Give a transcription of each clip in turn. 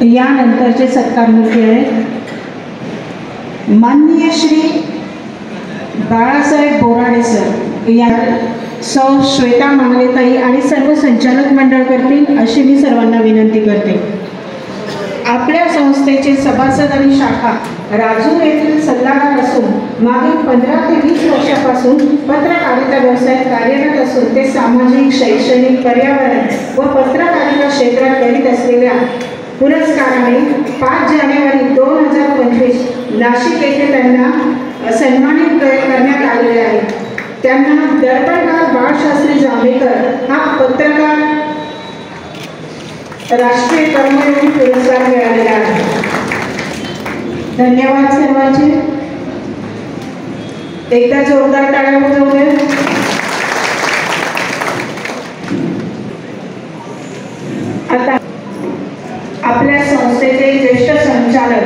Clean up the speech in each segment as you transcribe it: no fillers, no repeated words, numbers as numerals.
यानंतरचे सत्कारमुखी आहेत माननीय श्री बाळासाहेब बोराडे सर, या सौ श्वेता मांगलेताई आणि सर्व संचालक मंडळ करतील अशी मी सर्वांना विनंती करते। आपल्या संस्थेचे सभासद आणि शाखा राजूर येथील सल्लागार असून मागील 15 ते 20 वर्षापासून पत्रकारिता व्यवसायात कार्यरत असून ते सामाजिक, शैक्षणिक, पर्यावरण व पत्रकारिता क्षेत्रात करीत असलेल्या पुरस्काराने 5 जानेवारी 2025 नाशिक येथे त्यांना सन्मानित करण्यात आलेले आहे। त्यांना दर्पणकार बाळशास्त्री जांभेकर हा पत्रकार राष्ट्रीय कर्मयोगी पुरस्कार मिळालेला आहे। धन्यवाद सर्वांचे। एकदा जोरदार टाळ्या वाजवूया। आता आपल्या संस्थेचे ज्येष्ठ संचालक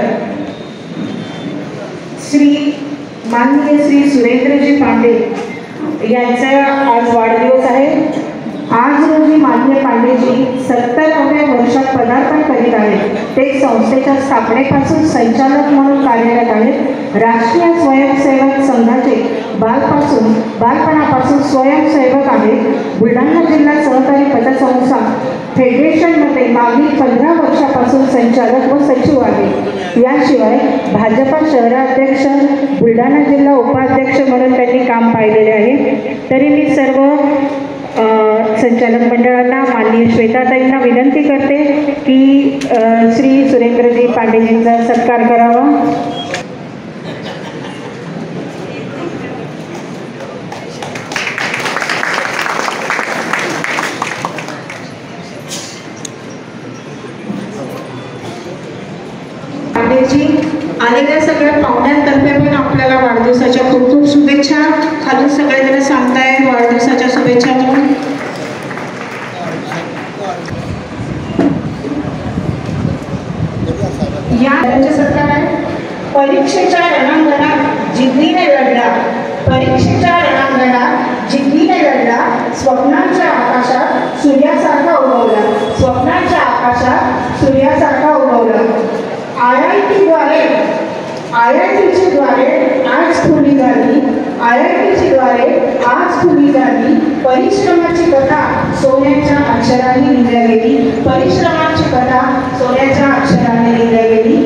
माननीय श्री सुरेंद्रजी पांडे यांचा आज वाढदिवस आहे। आज रोजी माननीय पांडेजी 70व्या वर्षात पदार्पण करीत आहेत। ते संस्थेच्या स्थापनेपासून संचालक म्हणून कार्यरत आहेत। राष्ट्रीय स्वयंसेवक संघाचे बालपणापासून स्वयंसेवक आहेत। बुलढाणा जिल्हा सहकारी पतसंस्था फेडरेशनमध्ये मागील 15 वर्षापासून संचालक व सचिव आहेत। याशिवाय भाजपा शहराध्यक्ष, बुलढाणा जिल्हा उपाध्यक्ष म्हणून त्यांनी काम पाहिलेले आहे। तरी मी सर्व संचालक मंडळांना, माननीय श्वेताताईंना विनंती करते की श्री सुरेंद्रजी पांडेजींचा सत्कार करावा। पांडेजी आलेल्या सगळ्या पाहुण्यांतर्फे पण आपल्याला वाढदिवसाच्या खूप खूप शुभेच्छा। खालून सगळेजण सांगताय वाढदिवसाच्या शुभेच्छा म्हणून। या सत्कार आहे। परीक्षेच्या रणांगणात जिद्दीने लढला, परीक्षेच्या रणांगणात जिद्दीने लढला, स्वप्नांच्या आकाशात सूर्यासारखा उगवला, स्वप्नांच्या आकाशात सूर्यासारखा उगवला। आयआयटीच्या द्वारे आज खुली झाली, आयआयटीच्या द्वारे आज खुली झाली, परिश्रमाची कथा सोन्याच्या अक्षराने लिहिल्या गेली, परिश्रमाची कथा सोन्याच्या अक्षराने लिहिल्या गेली।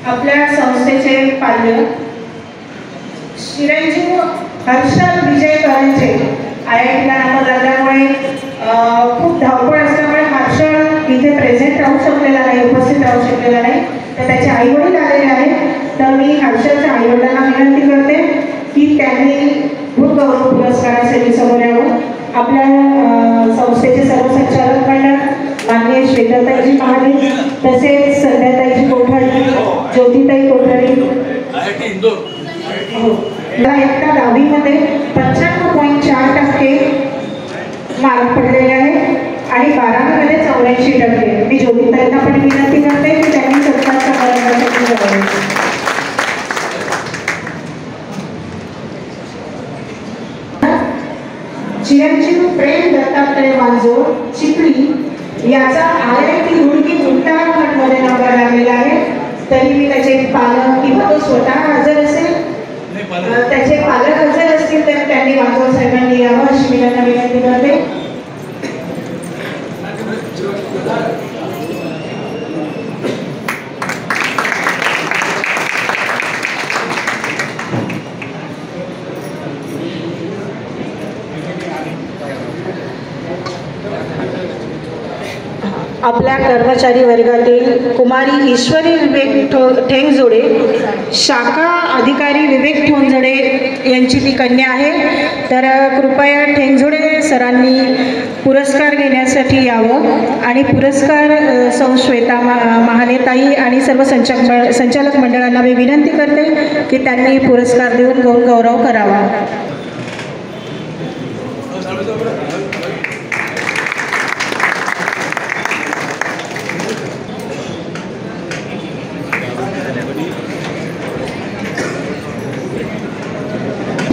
आपल्या संस्थेचे पालक चिरंजीव हर्षल विजय करंजे आयआयटीला नामं लागल्यामुळे खूप धावपळ असल्यामुळे हर्षल इथे प्रेझेंट राहू शकलेला नाही, उपस्थित राहू शकलेला नाही, तर त्याचे आईवडील आलेले आहेत। तर मी हर्षलच्या आईवडिलांना विनंती करते की त्यांनी भूतगौरव पुरस्कारासाठी समोर यावं। आपल्या संस्थेचे सर्व संचालक मंडळ माननीय श्वेताताईजी महाले, तसेच संध्याताईजी कोठारी, ज्योतिताई कोठारी, एकटा 10वीमध्ये 95.4% मार्क पडलेले आहेत आणि 12वीमध्ये 84%। मी ज्योतिताईंना पण विनंती करते की त्यांनी सत्कार समारंभासाठी जावे। चिरंजीव प्रेम दत्तात्रय वांजोळ चिखली याचा आयआयटी रुड़की उत्तराखंडमध्ये नंबर लागलेला आहे। तरी मी त्याचे पालक किंवा तो स्वतः हजर असेल, त्याचे पालक हजर असतील तर त्यांनी वांजोळ साहेबांनी यावं अशी मी त्यांना विनंती करते। आपल्या कर्मचारी वर्गातील कुमारी ईश्वरी विवेक ठेंगजोडे, शाखा अधिकारी विवेक ठोंजोडे यांची ती कन्या आहे। तर कृपया ठेंगजोडे सरांनी पुरस्कार घेण्यासाठी यावं आणि पुरस्कार सौ श्वेता महालेताई आणि सर्व संचालक मंडळांना मी विनंती करते की त्यांनी पुरस्कार देऊन गौरव करावा।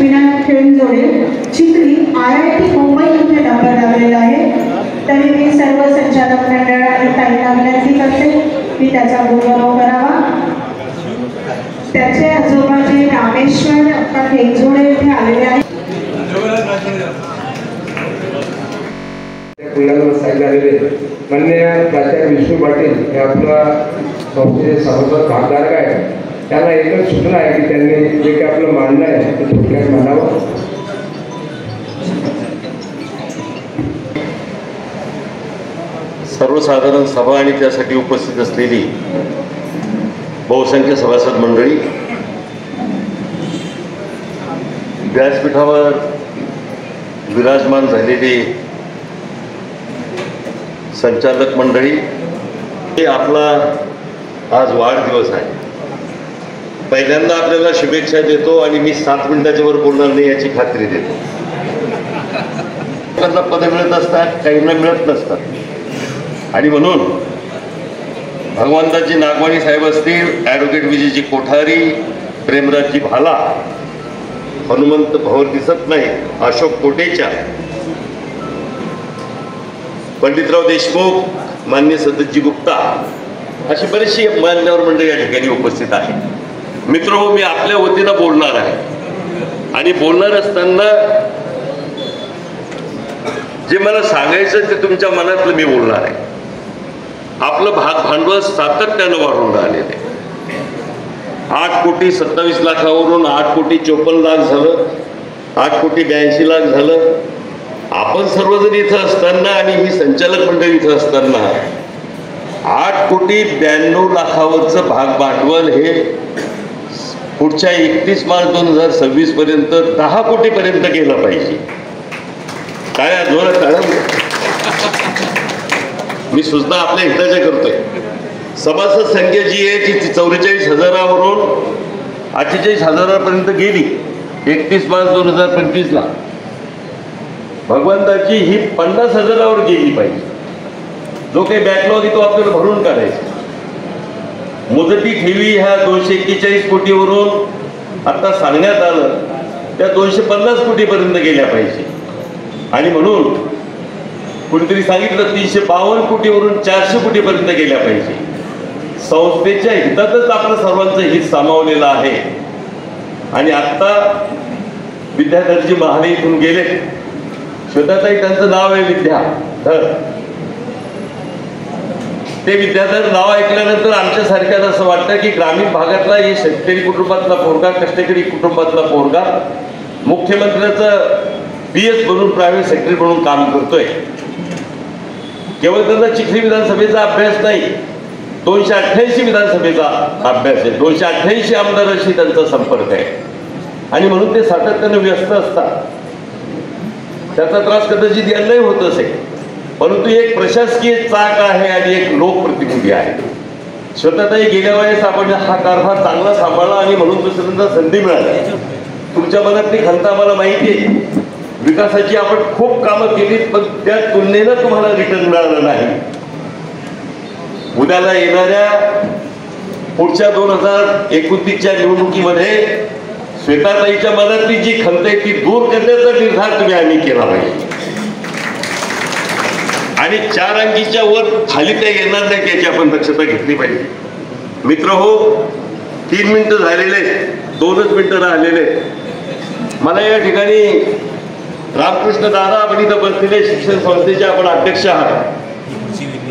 लक्ष्मीनाथ खेळजोडे चिखली IIT मुंबई येथे नंबर लागलेला आहे. तरी मी सर्व संचालक मंडळ आणि ताईंना विनंती करते की त्याचा गुणगौरव करावा. त्याचे आजोबा जे रामेश्वर अक्का खेळजोडे येथे आलेले आहेत. मान्य प्राचार्य विष्णू पाटील हे आपला संस्थेचे सभासद भागधारक आहे. त्यांना एकच सूचना आहे की त्यांनी जे काही आपलं मांडणं आहे ते थोडक्यात मांडावं. सर्वसाधारण सभा आणि त्यासाठी उपस्थित असलेली बहुसंख्य सभासद मंडळी, व्यासपीठावर विराजमान झालेली संचालक मंडळी, हे आपला आज वाढदिवस आहे. पहिल्यांदा आपल्याला शुभेच्छा देतो आणि मी 7 मिनिटाच्या वर बोलणार नाही याची खात्री देतो. त्यांना पदं मिळत असतात, काहींना मिळत नसतात, आणि म्हणून भगवंताजी नागवाणी साहेब असतील, ॲडव्होकेट विजयजी कोठारी, प्रेमराजजी भाला, हनुमंत भवर दिसत नाही, अशोक कोटेचा, पंडितराव देशमुख, मान्य सदतजी गुप्ता, अशी बरीचशी मान्यवर मंडळी या ठिकाणी उपस्थित आहे. मित्रहो, मी आपल्या वतीनं बोलणार आहे आणि बोलणार असताना जे मला सांगायचं ते तुमच्या मनातलं मी बोलणार आहे. आपलं भांडवल सातत्यानं वाढून राहिलेलं आहे. 8,27,00,000वरून 8,54,00,000 झालं, 8,82,00,000 झालं. आपण सर्वजण इथं असताना आणि ही संचालक मंडळ इथं असताना 8,92,00,000वरचं भांडवल हे पुढच्या 31 मार्च 2026 पर्यंत 10 कोटीपर्यंत गेलं पाहिजे. काय जोरात टाळ्या. मी सूचना आपल्या हिताच्या करतोय. सभासद संख्या जी आहे ती 44,000वरून 48,000पर्यंत गेली 31 मार्च 2025ला. भगवंताची ही 50,000वर गेली पाहिजे. जो काही बॅकलॉग आहे तो आपल्याला भरून काढायचा. मुदती ठेवी ह्या 241 कोटीवरून आता सांगण्यात आलं त्या 250 कोटीपर्यंत गेल्या पाहिजे. आणि म्हणून कुणीतरी सांगितलं 352 कोटीवरून 400 कोटीपर्यंत गेल्या पाहिजे. संस्थेच्या हितातच आपलं सर्वांचं हित सामावलेलं आहे. आणि आत्ता विद्याधरजी महाले इथून गेले. श्वेताताई त्यांचं नाव आहे विद्याधर. ते विद्याधर नाव ऐकल्यानंतर आमच्यासारख्याला असं वाटतं की ग्रामीण भागातला हे शेतकरी कुटुंबातला पोरगा, कष्टकरी कुटुंबातला पोरगा मुख्यमंत्र्याचं PS बनून प्रायव्हेट सेक्रेटरी म्हणून काम करतोय. केवळ त्यांचा चिखली विधानसभेचा अभ्यास नाही, 288 विधानसभेचा अभ्यास आहे. 288 आमदारांशी त्यांचा संपर्क आहे. आणि म्हणून ते सातत्यानं व्यस्त असतात. त्याचा त्रास कदाचित यांनाही होत असेल, परंतु एक प्रशासकीय चाक आहे आणि एक लोकप्रतिनिधी आहे. स्वतःताही गेल्या वेळेस आपण हा कारभार चांगला सांभाळला आणि म्हणून दुसऱ्यांदा संधी मिळाली. तुमच्या मनातली खंत आम्हाला माहिती आहे. विकासाची आपण खूप कामं केली, पण त्या तुलनेनं तुम्हाला रिटर्न मिळालं नाही. उद्याला येणाऱ्या पुढच्या 2029च्या निवडणुकीमध्ये श्वेताताईच्या मनातली जी खंत आहे ती दूर करण्याचा निर्धार तुम्ही आम्ही केला पाहिजे. आणि 4 अंकीच्या वर खाली त्या येणार नाही त्याची आपण दक्षता घेतली पाहिजे. मित्र हो, 3 मिनिटं झालेले, 2च मिनिटं राहिलेले. मला या ठिकाणी रामकृष्ण दादा आपण इथं बसलेले शिक्षण संस्थेचे आपण अध्यक्ष आहात.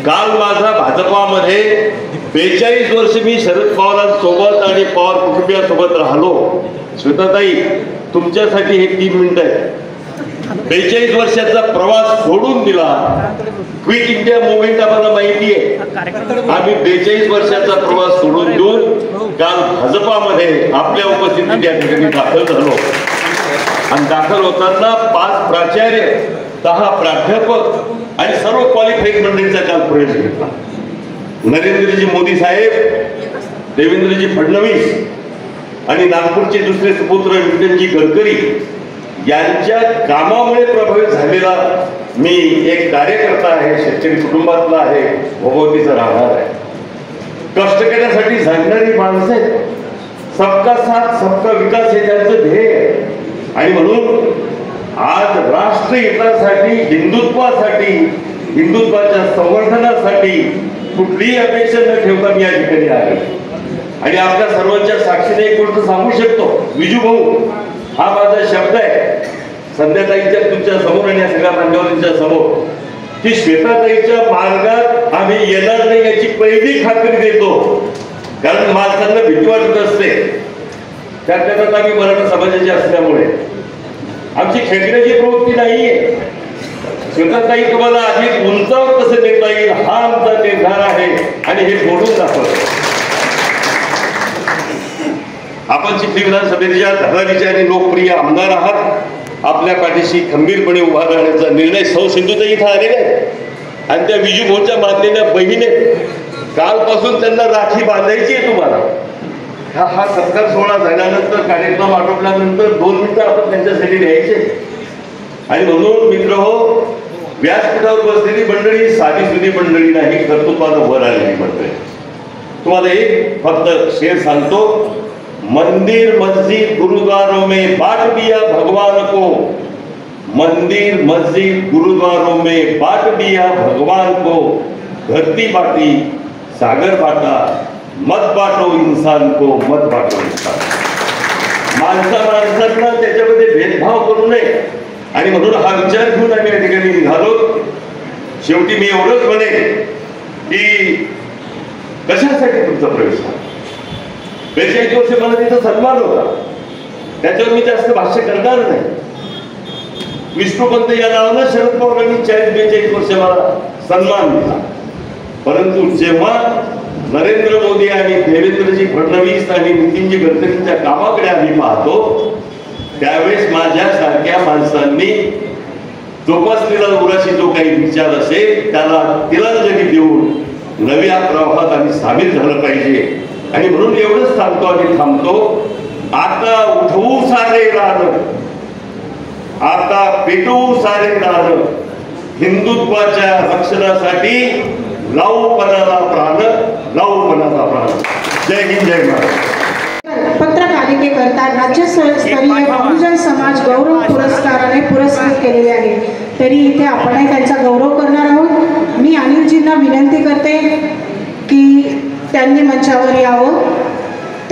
काल माझा भाजपामध्ये 42 वर्ष मी शरद पवारांसोबत आणि पवार कुटुंबियांसोबत राहिलो. श्वेताताई, तुमच्यासाठी हे 3 मिनिटं आहेत. 42 वर्षाचा प्रवास सोडून दिला. क्विट इंडिया मुवमेंट आम्हाला माहिती आहे. आम्ही 42 वर्षाचा प्रवास सोडून देऊन काल भाजपामध्ये आपल्या उपस्थितीत या ठिकाणी दाखल झालो. आणि दाखल होताना 5 प्राचार्य, 10 प्राध्यापक आणि सर्व क्वालिफाईड मंडळींचा काल प्रवेश घेतला. नरेंद्रजी मोदी साहेब, देवेंद्रजी फडणवीस आणि नागपूरचे दुसरे सुपुत्र नितीनजी गडकरी यांच्या कामामुळे प्रभावित झालेला मी एक कार्यकर्ता आहे, शेतकरी कुटुंबातला आहे, भोगवतीचा राहणार आहे. कष्ट करण्यासाठी झगणारी माणसं आहेत. सबका साथ सबका विकास हे त्यांचं ध्येय आहे. आणि म्हणून आज राष्ट्रहितासाठी, हिंदुत्वासाठी, हिंदुत्वाच्या संवर्धनासाठी कुठलीही अपेक्षा न ठेवता मी या ठिकाणी आले. आणि आपल्या सर्वांच्या साक्षीने एक गोष्ट सांगू शकतो, विजू भाऊ हा माझा शब्द आहे संध्याताईंच्या तुमच्या समोर आणि या सगळ्या मान्यवरांच्या समोर, की श्वेताताईच्या मार्गात आम्ही येणार नाही याची पहिली खात्री देतो. कारण माणसांना भीती वाटत असते, त्यात आम्ही मराठा समाजाचे असल्यामुळे आमची खेळण्याची प्रवृत्ती नाहीये. श्वेताताई तुम्हाला अधिक उंचावर कसं नेता येईल हा आमचा निर्धार आहे आणि हे बोलून दाखवतो. आपण चिखली विधानसभेच्या धडाडीचे आणि लोकप्रिय आमदार आहात. आपल्या पाठीशी खंबीरपणे उभा राहण्याचा निर्णय सौ सिंधुताई इथं आलेले आहेत आणि त्या विजू भाऊच्या मानलेल्या बहिणी कालपासून त्यांना राखी बांधायची आहे. तुम्हाला हा सत्कार सोहळा झाल्यानंतर, कार्यक्रम आटोपल्यानंतर 2 मिनिटं आपण त्यांच्यासाठी द्यायचे. आणि म्हणून मित्र हो, व्यासपीठावर बसलेली मंडळी साधी सुधी मंडळी नाही, कर्तृत्वानं वर आलेली मंडळी. तुम्हाला एक फक्त शेर सांगतो, मंदिर मस्जिद गुरुद्वारों में बांट दिया भगवान को, मंदिर मस्जिद गुरुद्वारों में बांट दिया भगवान को, धरती बाटी सागर बाटा, मत बाटो इंसान को, मत बाटो इंसान. माणसांना त्याच्यामध्ये भेदभाव करू नये आणि म्हणून हा विचार घेऊन आम्ही या ठिकाणी निघालो. शेवटी मी एवढंच म्हणेन की कशासाठी तुमचा प्रवेश झाला. 42 वर्ष मला तिथं सन्मान होता, त्याच्यावर मी जास्त भाष्य करणार नाही. विष्णुपंत या नावानं शरद पवारांनी 40-42 वर्ष मला सन्मान दिला. परंतु जेव्हा नरेंद्र मोदी आणि देवेंद्रजी फडणवीस आणि नितीनजी गडकरींच्या कामाकडे आम्ही पाहतो, त्यावेळेस माझ्यासारख्या माणसांनी जोपासलेला उराशी जो काही विचार असेल त्याला तिलांजली देऊन नव्या प्रवाहात आम्ही सामील झालं पाहिजे. आणि म्हणून एवढंच सांगतो आणि थांबतो, आता उठवू सारे रान, आता पेटवू सारे रान, हिंदुत्वाच्या रक्षणासाठी लावू पणाला प्राण, लावू पणाला प्राण. जय हिंद, जय महाराष्ट्र. पत्रकारितेकरता राज्यस्तरीय बहुजन समाज गौरव पुरस्काराने पुरस्कृत केलेले आहे. तरी इथे आपणही त्यांचा गौरव करणार आहोत. मी अनिलजींना विनंती करते की त्यांनी मंचावर यावं.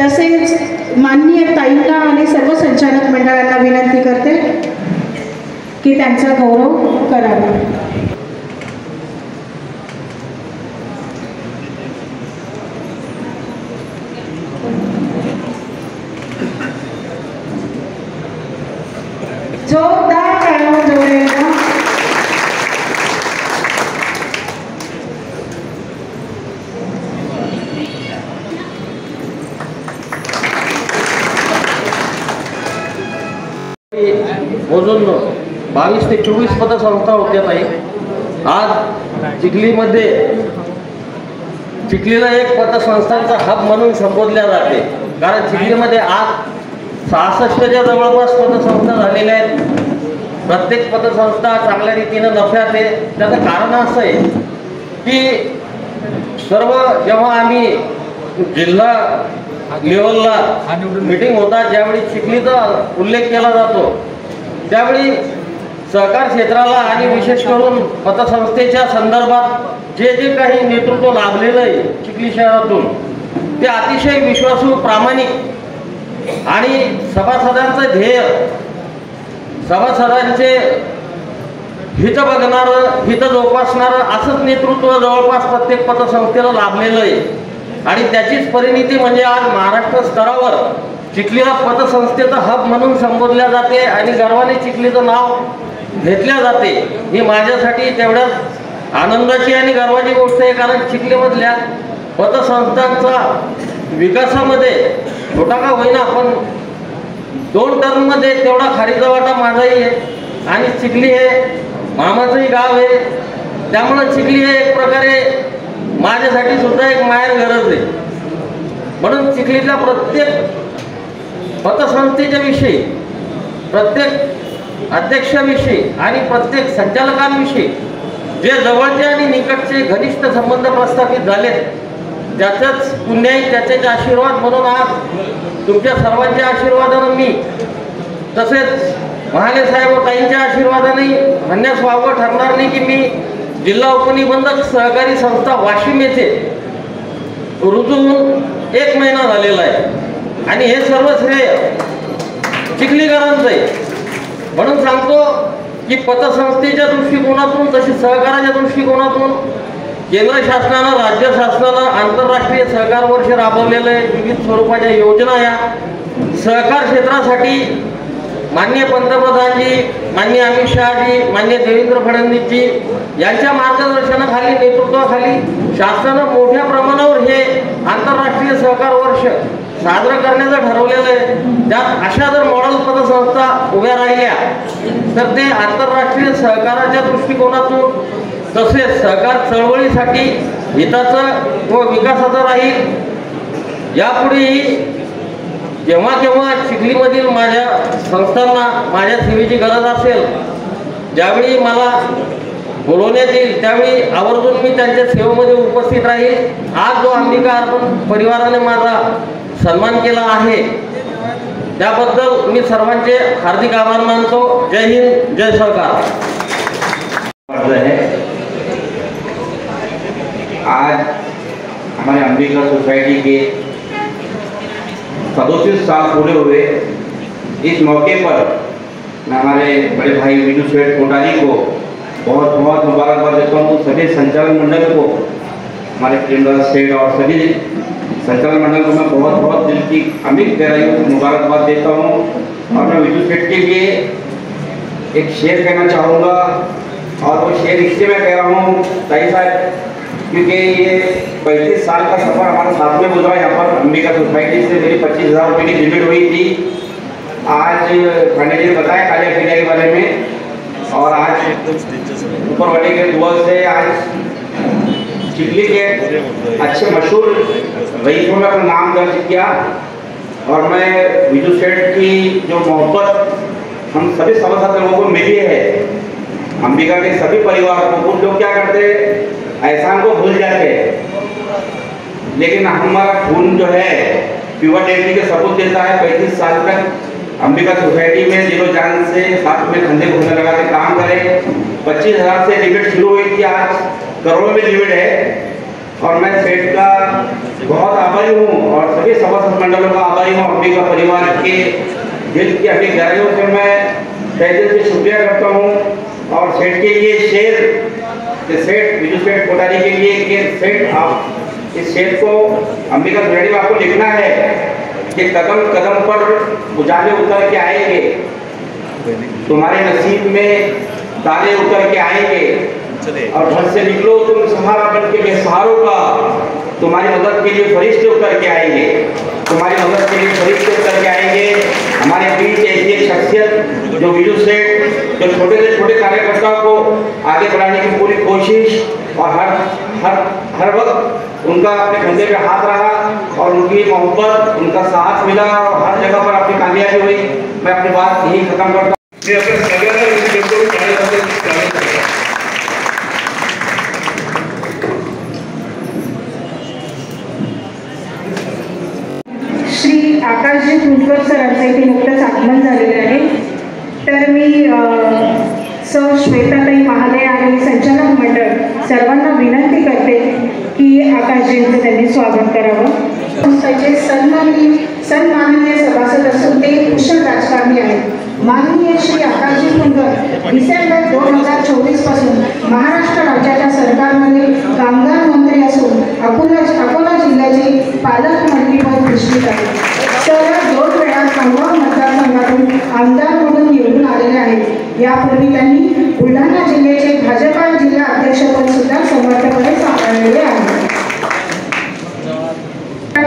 तसेच माननीय ताईंना आणि सर्व संचालक मंडळांना विनंती करते की त्यांचा गौरव करावा. जोरदार टाळ्या जोरात. मोजून 22 ते 24 पतसंस्था होत्या ताई. आज चिखलीला एक पतसंस्थांचा हब म्हणून संबोधल्या जाते. कारण चिखलीमध्ये आज 66च्या जवळपास पतसंस्था झालेल्या आहेत. प्रत्येक पतसंस्था चांगल्या रीतीनं नफ्यात आहे. त्याचं कारण असं आहे की जेव्हा आम्ही जिल्हा लेवलला मीटिंग होतात, ज्यावेळी चिखलीचा उल्लेख केला जातो, त्यावेळी सहकार क्षेत्राला आणि विशेष करून पतसंस्थेच्या संदर्भात जे काही नेतृत्व लाभलेलं आहे चिखली शहरातून, ते अतिशय विश्वासू, प्रामाणिक आणि सभासदांचं ध्येय, सभासदांचे हित बघणारं, हित जोपासणारं असंच नेतृत्व जवळपास प्रत्येक पतसंस्थेला लाभलेलं आहे. आणि त्याचीच परिणिती म्हणजे आज महाराष्ट्र स्तरावर चिखलीला पतसंस्थेचं हब म्हणून संबोधल्या जाते आणि गर्वाने चिखलीचं नाव घेतल्या जाते. ही माझ्यासाठी तेवढ्याच आनंदाची आणि गर्वाची गोष्ट आहे. कारण चिखलीमधल्या पतसंस्थांचा विकासामध्ये छोटा का होईना पण 2 टर्ममध्ये तेवढा खारीचा वाटा माझाही आहे. आणि चिखली हे मामाचंही गाव आहे, त्यामुळं चिखली हे एक प्रकारे माझ्यासाठी सुद्धा एक माहेर गरज आहे. म्हणून चिखलीच्या प्रत्येक पतसंस्थेच्या विषयी, प्रत्येक अध्यक्षाविषयी आणि प्रत्येक संचालकांविषयी जे जवळचे आणि निकटचे घनिष्ठ संबंध प्रस्थापित झालेत, त्याचंच पुण्य, त्याचेच आशीर्वाद म्हणून आज तुमच्या सर्वांच्या आशीर्वादानं मी तसेच महाले साहेब व ताईंच्या आशीर्वादाने म्हणण्यास वावगं ठरणार नाही की मी जिल्हा उपनिबंधक सहकारी संस्था वाशिम येथे रुजू होऊन 1 महिना झालेला आहे आणि हे सर्व श्रेय चिखलीकरांचं आहे. म्हणून सांगतो की पतसंस्थेच्या दृष्टिकोनातून तसेच सहकाराच्या दृष्टिकोनातून केंद्र शासनानं राज्य शासनानं आंतरराष्ट्रीय सहकार वर्ष राबवलेलं आहे. विविध स्वरूपाच्या योजना या सहकार क्षेत्रासाठी माननीय पंतप्रधानजी, माननीय अमित शहाजी, माननीय देवेंद्र फडणवीसजी यांच्या मार्गदर्शनाखाली नेतृत्वाखाली शासनानं मोठ्या प्रमाणावर हे आंतरराष्ट्रीय सहकार वर्ष साजरं करण्याचं ठरवलेलं आहे. त्यात अशा जर मॉडेल पतसंस्था उभ्या राहिल्या तर ते आंतरराष्ट्रीय सहकाराच्या दृष्टिकोनातून तसेच सहकार चळवळीसाठी हिताचं व विकासाचं राहील. यापुढेही जेव्हा केव्हा चिखलीमधील माझ्या संस्थांना माझ्या सेवेची गरज असेल, ज्यावेळी मला बोलवण्यात येईल त्यावेळी आवर्जून मी त्यांच्या सेवेमध्ये उपस्थित राहील. आज जो अंबिका अर्पण परिवाराने माझा सन्मान केला आहे त्याबद्दल मी सर्वांचे हार्दिक आभार मानतो. जय हिंद, जय सहकार. आज हमारे अंबिका सोसाइटी के 37 साल पूरे हुए। इस मौके पर मैं हमारे बड़े भाई विजू सेठ कोटारी को बहुत बहुत मुबारकबाद देता हूँ। सभी संचालक मंडल को, हमारे प्रेमदास सेठ और सभी संचालक मंडल को मैं बहुत बहुत दिल की अमित गहराइयों से मुबारकबाद देता हूँ। और मैं विजू सेठ के लिए एक शेर कहना चाहूँगा, और वो शेर इसलिए मैं कह रहा हूँ ताई साहब क्योंकि ये 35 साल का सफ़र हमारे साथ में गुजरा। यहाँ पर अंबिका सोसाइटी से मेरी 25,000 रुपये की लिमिट हुई थी। आज पांडे जी ने बताया कालिया किला के बारे में, और आज ऊपर वाले के दुआ से आज चिखली के अच्छे मशहूर रईसों में अपना नाम दर्ज किया। और मैं विजू सेठ की जो मोहब्बत हम सभी सभासद लोगों को मिली है, अंबिका के सभी परिवार को, कुछ लोग क्या करते एहसान को भूल जाते, लेकिन हमारा खून जो है प्योर डेयरी के सबूत देता है। 35 साल तक अंबिका सोसाइटी में दिलो जान से साथ में कंधे घूमने लगा के काम करे। 25,000 से लिमिट शुरू हुई थी, आज करोड़ों में लिमिट है। और मैं सेठ का बहुत आभारी हूँ और सभी सभासद मंडलों का आभारी हूँ। अंबिका परिवार के दिल की अपनी गहराइयों से मैं तहे दिल से शुक्रिया करता हूँ। और सेठ के लिए शेर, सेठ विजू सेठ कोटारी के लिए कि सेठ आप इस शेर को अंबिका सोसाइटी में आपको लिखना है कि कदम कदम पर उजाले उतर के आएंगे, तुम्हारे नसीब में तारे उतर के आएंगे, और घर से निकलो तुम सहारा बन के बेसहारों का, तुम्हारी मदद के लिए फरिश्ते उतर के आएंगे, तुम्हारी मदद के लिए फरिश्ते उतर के आएंगे। हमारे बीच ऐसी एक शख्सियत जो विजू सेठ, जो छोटे से छोटे कार्यकर्ताओं को आगे बढ़ाने की पूरी कोशिश और हर वक्त उनका अपने कंधे पे हाथ रहा और उनकी मोहब्बत, उनका साथ मिला और हर जगह पर अपनी कामयाबी हुई। मैं अपनी बात यही खत्म करता हूँ। श्री आकाशजी कुंटकर सरांचं इथे नुकतंच आगमन झालेलं आहे, तर मी श्वेताताई महाले आणि संचालक मंडळ सर्वांना विनंती करते की आकाशजींचं त्यांनी स्वागत करावं. संस्थेचे सन्माननीय सभासद असून ते कुशल राजकारणी आहेत. माननीय श्री आकाशजी कुंटकर डिसेंबर 2024 पासून महाराष्ट्र राज्याच्या सरकारमध्ये कामगार मंत्री असून अकोला जिल्ह्याचे पालकमंत्रीपद भूषवित आहेत. तर 2 वेळा खामगाव मतदारसंघातून आमदार म्हणून निवडून आलेले आहेत. यापूर्वी त्यांनी बुलढाणा जिल्ह्याचे भाजपा जिल्हा अध्यक्षपद सुद्धा समर्थपणे सांभाळलेले आहे.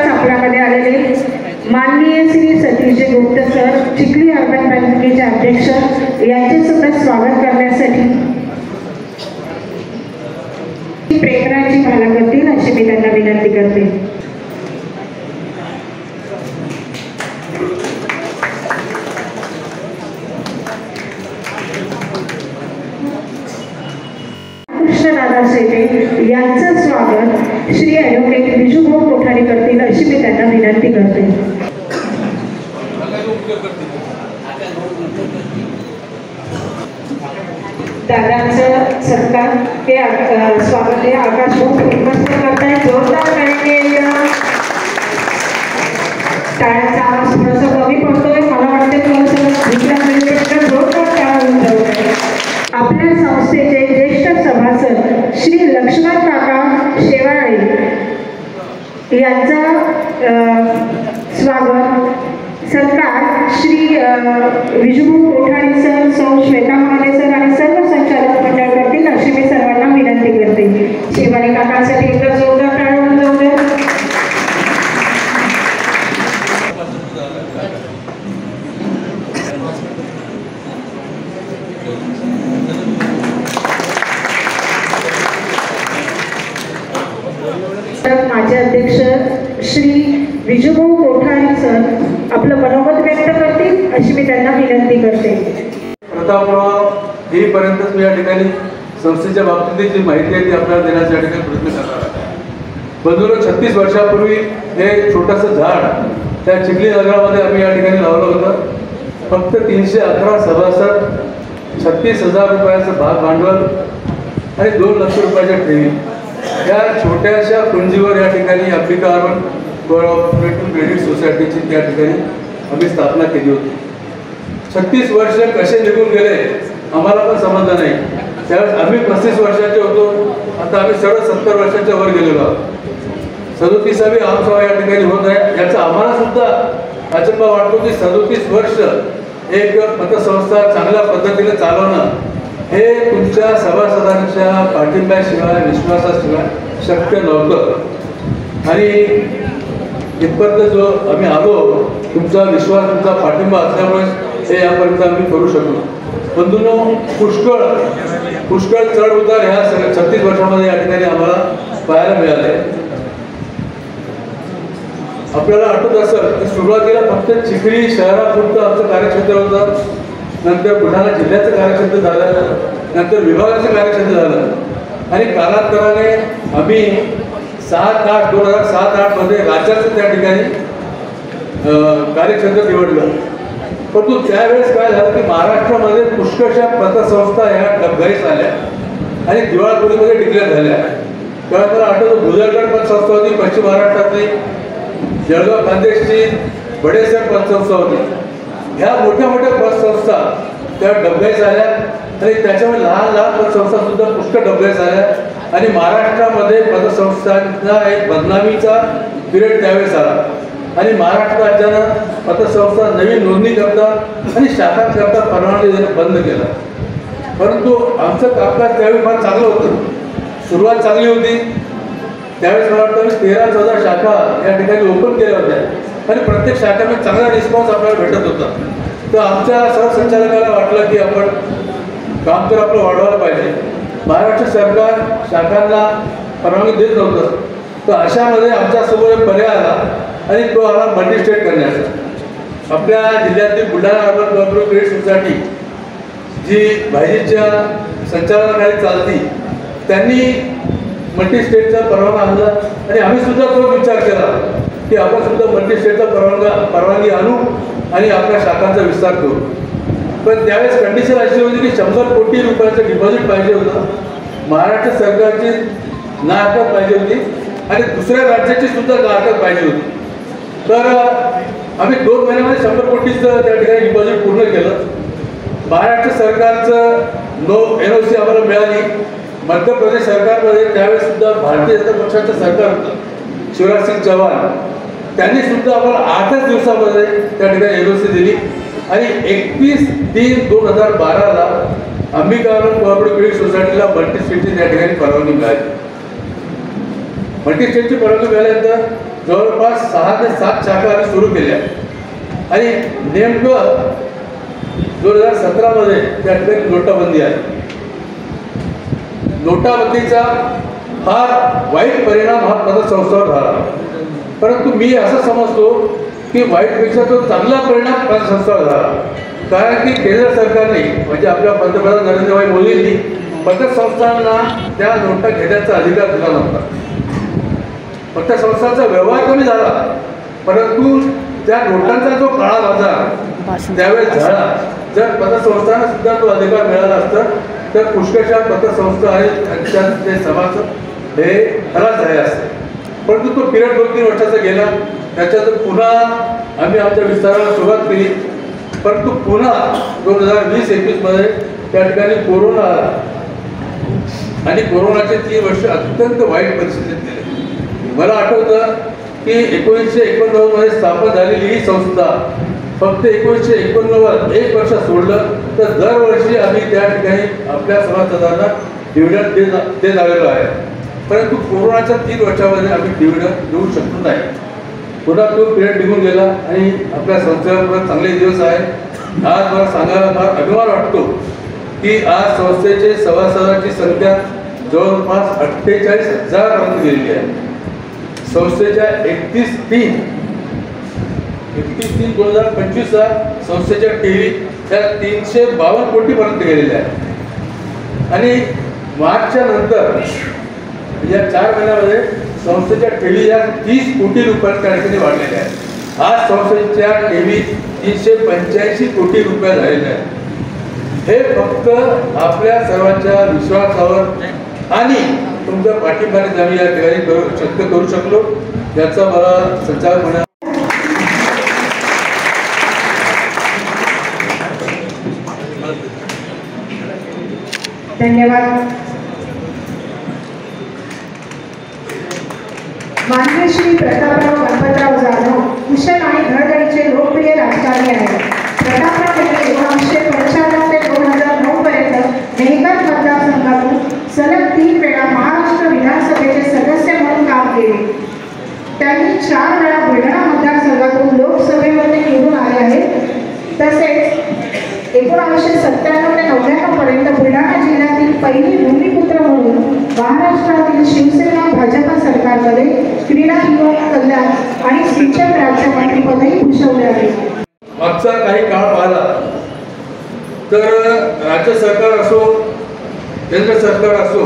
आपल्यामध्ये आलेले माननीय श्री सतीशजी गुप्ता सर, चिखली अर्बन बँकेचे अध्यक्ष, यांचे सुद्धा स्वागत करण्यासाठी प्रेरणाची भाला करतील अशी मी त्यांना विनंती करते. कृष्णदादा शेटे यांचं स्वागत श्री ॲडव्होकेट विजूभाऊ कोठारी करतील अशी मी त्यांना विनंती करते. दादांचं सत्कार ते स्वागत हे आकाश उपस्थित करतायत. जोरदार करेंगे. टाळ्याचा आवाज थोडासा कमी पडतोय. मला वाटतं थोडंसं जोरदार टाळा. आपल्या संस्थेचे ज्येष्ठ सभासद श्री लक्ष्मण काका शेवाळे यांचा स्वागत सत्कार श्री विजू कोठारी सर, सौ श्वेता महाले सर आणि सर्व संचालक मंडळ करतील अशी मी सर्वांना विनंती करते. शेवाळे काकांसाठी एकदा जोरदार टाळ्या जाऊ द्या. माझे अध्यक्ष श्री विजूभाऊ कोठारी सर आपलं मनोगत व्यक्त करतील अशी मी त्यांना विनंती करते. प्रतापराव येईपर्यंत मी या ठिकाणी संस्थेच्या बाबतीत जी माहिती आहे ती आपल्याला देण्याचा या ठिकाणी प्रयत्न करणार आहे. बंधूंनो, 36 वर्षापूर्वी हे छोटंसं झाड त्या चिखली नगरामध्ये आम्ही या ठिकाणी लावलं होतं. फक्त 311 सभासद, 36,000 रुपयाचं भाग भांडवल आणि 2 लाख रुपयाच्या ठेवी या छोट्याशा पुंजीवर या ठिकाणी अंबिका अर्बन कोऑपरेटिव्ह क्रेडिट सोसायटीची त्या ठिकाणी आम्ही स्थापना केली होती. 36 वर्ष कसे निघून गेले आम्हाला पण समजलं नाही. त्यावेळेस आम्ही 35 वर्षाचे होतो, आता आम्ही सरळ 70 वर्षाच्या वर गेलेलो आहोत. 37वी आमसभा या ठिकाणी होत आहे. याचा आम्हाला सुद्धा अचंबा वाटतो की 37 वर्ष एक पतसंस्था चांगल्या पद्धतीने चालवणं हे तुमच्या सभासदांच्या पाठिंब्याशिवाय, विश्वासाशिवाय शक्य नव्हतं. आणि इथपर्यंत जो आम्ही आलो, तुमचा विश्वास, तुमचा पाठिंबा असल्यामुळे हे यापर्यंत आम्ही करू शकलो. बंधूंनो, पुष्कळ चढ उतार ह्या 36 वर्षामध्ये या ठिकाणी आम्हाला पाहायला मिळाले. आपल्याला आठवत असेल की सुरुवातीला फक्त चिखली शहरापुरतं आमचं कार्यक्षेत्र होतं, नंतर बुलढाणा जिल्ह्याचं कार्यक्षेत्र झालं, नंतर विभागाचं कार्यक्षेत्र झालं आणि कालांतराने आम्ही 2007-8 मध्ये राज्याचं त्या ठिकाणी कार्यक्षेत्र निवडलं. परंतु त्यावेळेस काय झालं की महाराष्ट्रामध्ये पुष्कळशा पतसंस्था ह्या डबघाईस आल्या आणि दिवाळखोरीमध्ये डिक्लेअर झाल्या. तेव्हा मला आठवतं भुजलगड पतसंस्था होती पश्चिम महाराष्ट्रातली, जळगाव खानदेशची बडेसर पतसंस्था होती. ह्या मोठ्या मोठ्या पतसंस्था त्या डबघाईस आल्या आणि त्याच्यामुळे लहान लहान पतसंस्था सुद्धा पुष्कळ डबघाईस आल्या आणि महाराष्ट्रामध्ये पतसंस्थांचा एक बदनामीचा पिरियड त्यावेळेस आला आणि महाराष्ट्र राज्यानं पतसंस्था नवीन नोंदणी करता आणि शाखांकरता परवानगी देणं बंद केलं. परंतु आमचं कामकाज त्यावेळी फार चांगलं होतं, सुरुवात चांगली होती. त्यावेळेस मला वाटतं 13-14 शाखा या ठिकाणी ओपन केल्या होत्या आणि प्रत्येक शाखेमध्ये चांगला रिस्पॉन्स आपल्याला भेटत होता. तर आमच्या सहसंचालकाला वाटलं की आपण काम तर आपलं वाढवायला पाहिजे. महाराष्ट्र सरकार शाखांना परवानगी देत नव्हतं, तर अशामध्ये आमच्यासमोर एक पर्याय आला आणि तो आला मल्टी स्टेट करण्याचा. आपल्या जिल्ह्यातील Buldhana urban cooperative credit society जी भाईजीच्या संचालनाखाली चालती, त्यांनी मल्टी स्टेटचा परवाना आणला आणि आम्ही सुद्धा तो विचार केला की आपण सुद्धा मल्टी स्टेटचा परवानगी आणू आणि आपल्या शाखांचा विस्तार करू. पण त्यावेळेस कंडिशन अशी होती की 100 कोटी रुपयाचं डिपॉझिट पाहिजे होतं, महाराष्ट्र सरकारची नाहरकत पाहिजे होती आणि दुसऱ्या राज्याची सुद्धा नाहरकत पाहिजे होती. तर आम्ही 2 महिन्यामध्ये 100 कोटीचं त्या ठिकाणी डिपॉझिट पूर्ण केलं. महाराष्ट्र सरकारचं NOC आम्हाला मिळाली. मध्य प्रदेश सरकारमध्ये त्यावेळेस सुद्धा भारतीय जनता पक्षाचं सरकार होतं, शिवराज सिंग चौहान, त्यांनी सुद्धा आम्हाला 8च दिवसामध्ये त्या ठिकाणी NOC दिली आणि 31/3/2012ला अंबिका अर्बन कोऑपरेटिव्ह क्रेडिट सोसायटीला मल्टी स्टेटची त्या ठिकाणी परवानगी मिळाली. मल्टी स्टेटची परवानगी मिळाल्यानंतर जवळपास 6 ते 7 शाखा आम्ही सुरू केल्या आणि नेमकं 2017 मध्ये त्या ठिकाणी नोटाबंदी आली. नोटाबंदीचा फार वाईट परिणाम हा पतसंस्थावर झाला. परंतु मी असं समजतो की वाईटपेक्षा तो चांगला परिणाम पतसंस्थावर झाला, कारण की केंद्र सरकारने म्हणजे आपल्या पंतप्रधान नरेंद्रभाई मोदींनी पतसंस्थांना त्या नोटा घेण्याचा अधिकार दिला नव्हता. पतसंस्थांचा व्यवहार कमी झाला, परंतु त्या नोटांचा जो काळा बाजार त्यावेळेस झाला. जर पतसंस्थांना सुद्धा तो अधिकार मिळाला असता तर पुष्कळशा पतसंस्था आहेत त्यांच्यात ते सभासद हे खराब झाले असते. परंतु तो पिरियड 2-3 वर्षाचा गेला. त्याच्यात पुन्हा आम्ही आमच्या विस्ताराला सुरुवात केली. परंतु पुन्हा 2020-21 मध्ये त्या ठिकाणी कोरोना आला आणि कोरोनाचे 3 वर्ष अत्यंत वाईट परिस्थितीत गेले. मला आठवतं की 1989 मध्ये स्थापन झालेली ही संस्था फक्त 1989 1 वर्ष सोडलं तर दरवर्षी आम्ही त्या ठिकाणी आपल्या सभासदांना डिव्हिडंड देत आलेलो आहे. परंतु कोरोनाच्या 3 वर्षामध्ये आम्ही डिव्हिडंड देऊ शकलो नाही. पुन्हा तो पिरियड निघून गेला आणि आपल्या संस्थेला चांगले दिवस आहेत. आज मला सांगायला फार अभिमान वाटतो की आज संस्थेचे सभासदांची संख्या जवळपास 48,000 पर्यंत गेलेली आहे. संस्थेच्या 31/3/2025 संस्थेच्या ठेवी त्या 352 कोटीपर्यंत गेलेल्या आहेत. आणि मार्चच्या नंतर या 4 महिन्यामध्ये संस्थेच्या ठेवी या 30 कोटी रुपयांच्या ठिकाणी वाढलेल्या आहेत. आज संस्थेच्या ठेवी 385 कोटी रुपये झालेल्या आहेत. हे फक्त आपल्या सर्वांच्या विश्वासावर आणि तुमच्या पाठिंब्याने आम्ही या ठिकाणी शक्य करू शकलो. याचा मला संचालक म्हणा. धन्यवाद. माननीय श्री प्रतापराव गणपतराव जाधव कुशल आणि धडधडीचे लोकप्रिय राजकारणी आहेत. प्रतापराव यांनी 1995 ते 2009 पर्यंत मेहकर मतदारसंघातून सलग 3 वेळा महाराष्ट्र विधानसभेचे सदस्य म्हणून काम केले. त्यांनी 4 वेळा बुलढाणा मतदारसंघातून लोकसभेमध्ये निवडून आले आहेत. तसेच 1997 ते 1999 पर्यंत बुलढाणा जिल्ह्यातील पहिली भूमिपुत्र म्हणून महाराष्ट्रातील शिवसेना भाजपा सरकारमध्ये क्रीडा युवक कल्याण आणि सिंचन राज्यमंत्रीपदही भूषवले आहे. मागचा काही काळ पाहिला तर राज्य सरकार असो केंद्र सरकार असो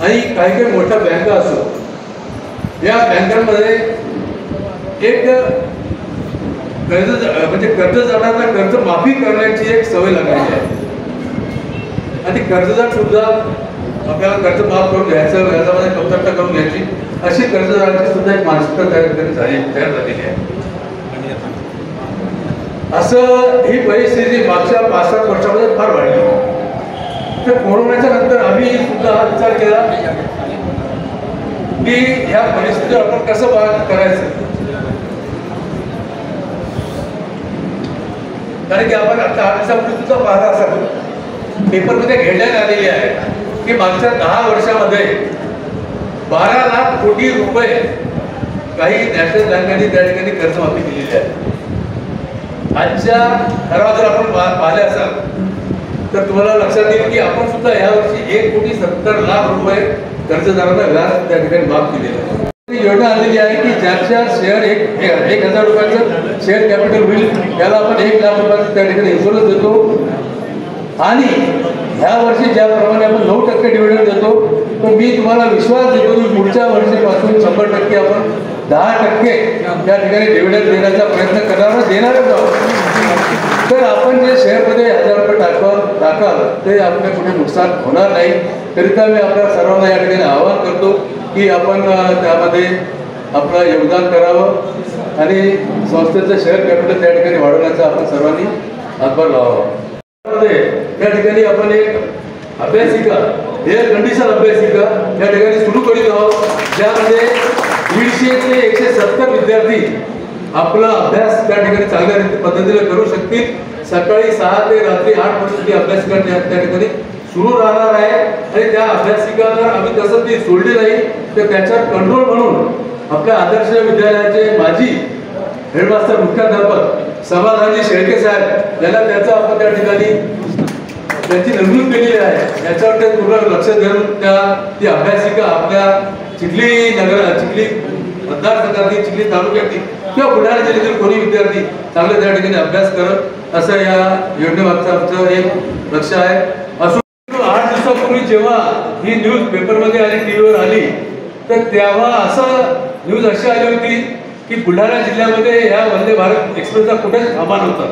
आणि काही मोठ्या बँका असो या बँकांमध्ये एक कर्जदारांना कर्ज माफी करण्याची एक सवय लागलेली आहे. आणि कर्जदार सुद्धा आपल्याला कर्ज माफ करून घ्यायचं व्याजामध्ये कमतरता करून घ्यायची अशी कर्जदारांची सुद्धा एक मानसिकता तयार झालेली आहे. असं ही परिस्थिती मागच्या 5-7 वर्षामध्ये फार वाढली. तर कोरोनाच्या नंतर आम्ही सुद्धा हा विचार केला की ह्या परिस्थितीवर आपण कसं करायचं. कारण की आपण आता 8 दिवसापूर्वी सुद्धा पाहता असाल पेपरमध्ये हेडलाईन आलेली आहे की मागच्या 10 वर्षामध्ये 12 लाख कोटी रुपये काही नॅशनल बँकांनी त्या ठिकाणी कर्जमाफी केलेली आहे. आजच्या ठराव जर आपण पाहिले असाल तर तुम्हाला लक्षात येईल की आपण सुद्धा यावर्षी 1,70,00,000 रुपये कर्जदारांना व्याज त्या ठिकाणी माफ केलेलं आहे. योजना आलेली आहे की ज्याच्या शेअर 1,000 रुपयाचं शेअर कॅपिटल होईल त्याला आपण 1 लाख रुपयाचं त्या ठिकाणी इन्शुरन्स देतो. आणि ह्या वर्षी ज्याप्रमाणे आपण 9% डिव्हिडंड देतो तर मी तुम्हाला विश्वास देतो की पुढच्या वर्षीपासून 100% आपण 10% त्या ठिकाणी डिव्हिडंड देण्याचा प्रयत्न देणारच आहोत. तर आपण जे शेअरमध्ये 1,000 रुपये टाकाल ते आपल्या कुठे नुकसान होणार नाही. करिता मी आपल्या सर्वांना या ठिकाणी आवाहन करतो की आपण त्यामध्ये आपलं योगदान करावं आणि संस्थेचं शेअर कॅपिटल त्या ठिकाणी वाढवण्याचा आपण सर्वांनी हातभार लावावा. त्या ठिकाणी आपण एक अभ्यासिका एअर कंडिशन अभ्यासिका या ठिकाणी सुरू करीत आहोत. ज्यामध्ये 150 ते 170 विद्यार्थी आपला अभ्यास त्या ठिकाणी चांगल्या पद्धतीने करू शकतील. सकाळी 6 ते रात्री 8 पर्यंत अभ्यासिका त्या ठिकाणी सुरू राहणार आहे. आणि त्या अभ्यासिकाला आम्ही तसं ती सोडली नाही तर त्याच्यावर कंट्रोल म्हणून आपल्या आदर्श विद्यालयाचे माजी हेडमास्टर मुख्याध्यापक समाधानजी शेळके साहेब याला त्याचं आपण त्या ठिकाणी त्यांची नेमणूक केलेली आहे. याच्यावर ते पूर्ण लक्ष देऊन ती अभ्यासिका आपल्या चिखली मतदारसंघातील चिखली तालुक्यातील किंवा बुलढाणा जिल्ह्यातील कोणी विद्यार्थी चांगले त्या ठिकाणी अभ्यास करत असं या योजनेमागचं आमचं एक लक्ष आहे. असं 8 दिवसापूर्वी जेव्हा ही न्यूज पेपरमध्ये आली टीव्हीवर आली तर तेव्हा असं न्यूज अशी आली होती की बुलढाणा जिल्ह्यामध्ये या वंदे भारत एक्सप्रेसचा कुठेच थांबा नव्हता.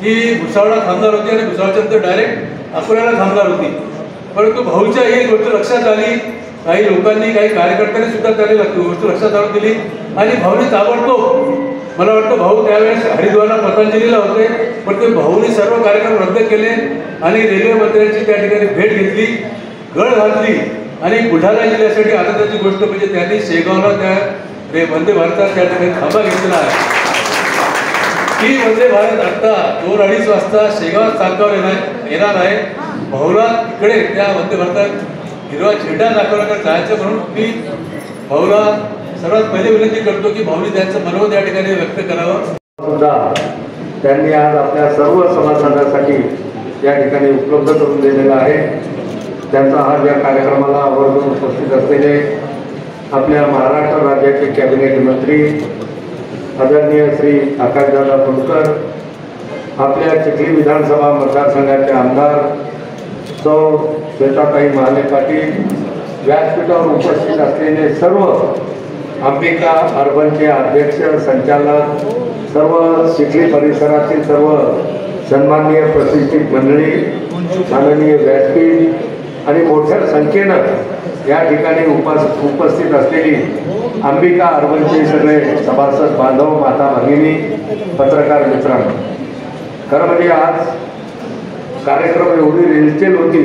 ती भुसावळला थांबणार होती आणि भुसावळच्या नंतर डायरेक्ट अकोल्याला थांबणार होती. परंतु भाऊच्या ही गोष्ट लक्षात आली, काही लोकांनी काही कार्यकर्त्यांनी सुद्धा त्याने गोष्ट लक्षात आणून दिली आणि भाऊने ताबडतोब, मला वाटतं भाऊ त्यावेळेस हरिद्वारला पतंजलीला होते, पण ते भाऊने सर्व कार्यक्रम रद्द केले आणि रेल्वे मंत्र्यांची त्या ठिकाणी भेट घेतली, गळ घातली आणि बुलढाणा जिल्ह्यासाठी आनंदाची गोष्ट म्हणजे त्यांनी शेगावला त्या वंदे भारतात त्या ठिकाणी थांबा घेतला आहे. ती वंदे भारत आता 2-2:30 वाजता शेगाव चालकावर येणार आहे. भाऊला तिकडे त्या वंदे भारतात हिरवा झेंडा दाखवण्याकडे जायचं म्हणून मी भाऊला सर्वात पहिले विनंती करतो की भाऊनी त्यांचं मनोगत या ठिकाणी व्यक्त करावं. सुद्धा त्यांनी आज आपल्या सर्व सभासदांसाठी या ठिकाणी उपलब्ध करून दिलेला आहे. त्यांचा आज या कार्यक्रमाला आवर्जून उपस्थित असलेले आपल्या महाराष्ट्र राज्याचे कॅबिनेट मंत्री आदरणीय श्री आकाशदादा फुंडकर, आपल्या चिखली विधानसभा मतदारसंघाचे आमदार सौ श्वेताताई महाले पाटील, व्यासपीठावर उपस्थित असलेले सर्व अंबिका अर्बनचे अध्यक्ष, संचालक, सर्व चिखली परिसरातील सर्व सन्माननीय प्रतिष्ठित मंडळी, माननीय व्यासपीठ आणि मोठ्या संख्येनं या ठिकाणी उपस्थित असलेली अंबिका अर्बनचे सगळे सभासद बांधव, माता भगिनी, पत्रकार मित्रांनो, खरं म्हणजे आज कार्यक्रम एवढी रेलचेल होती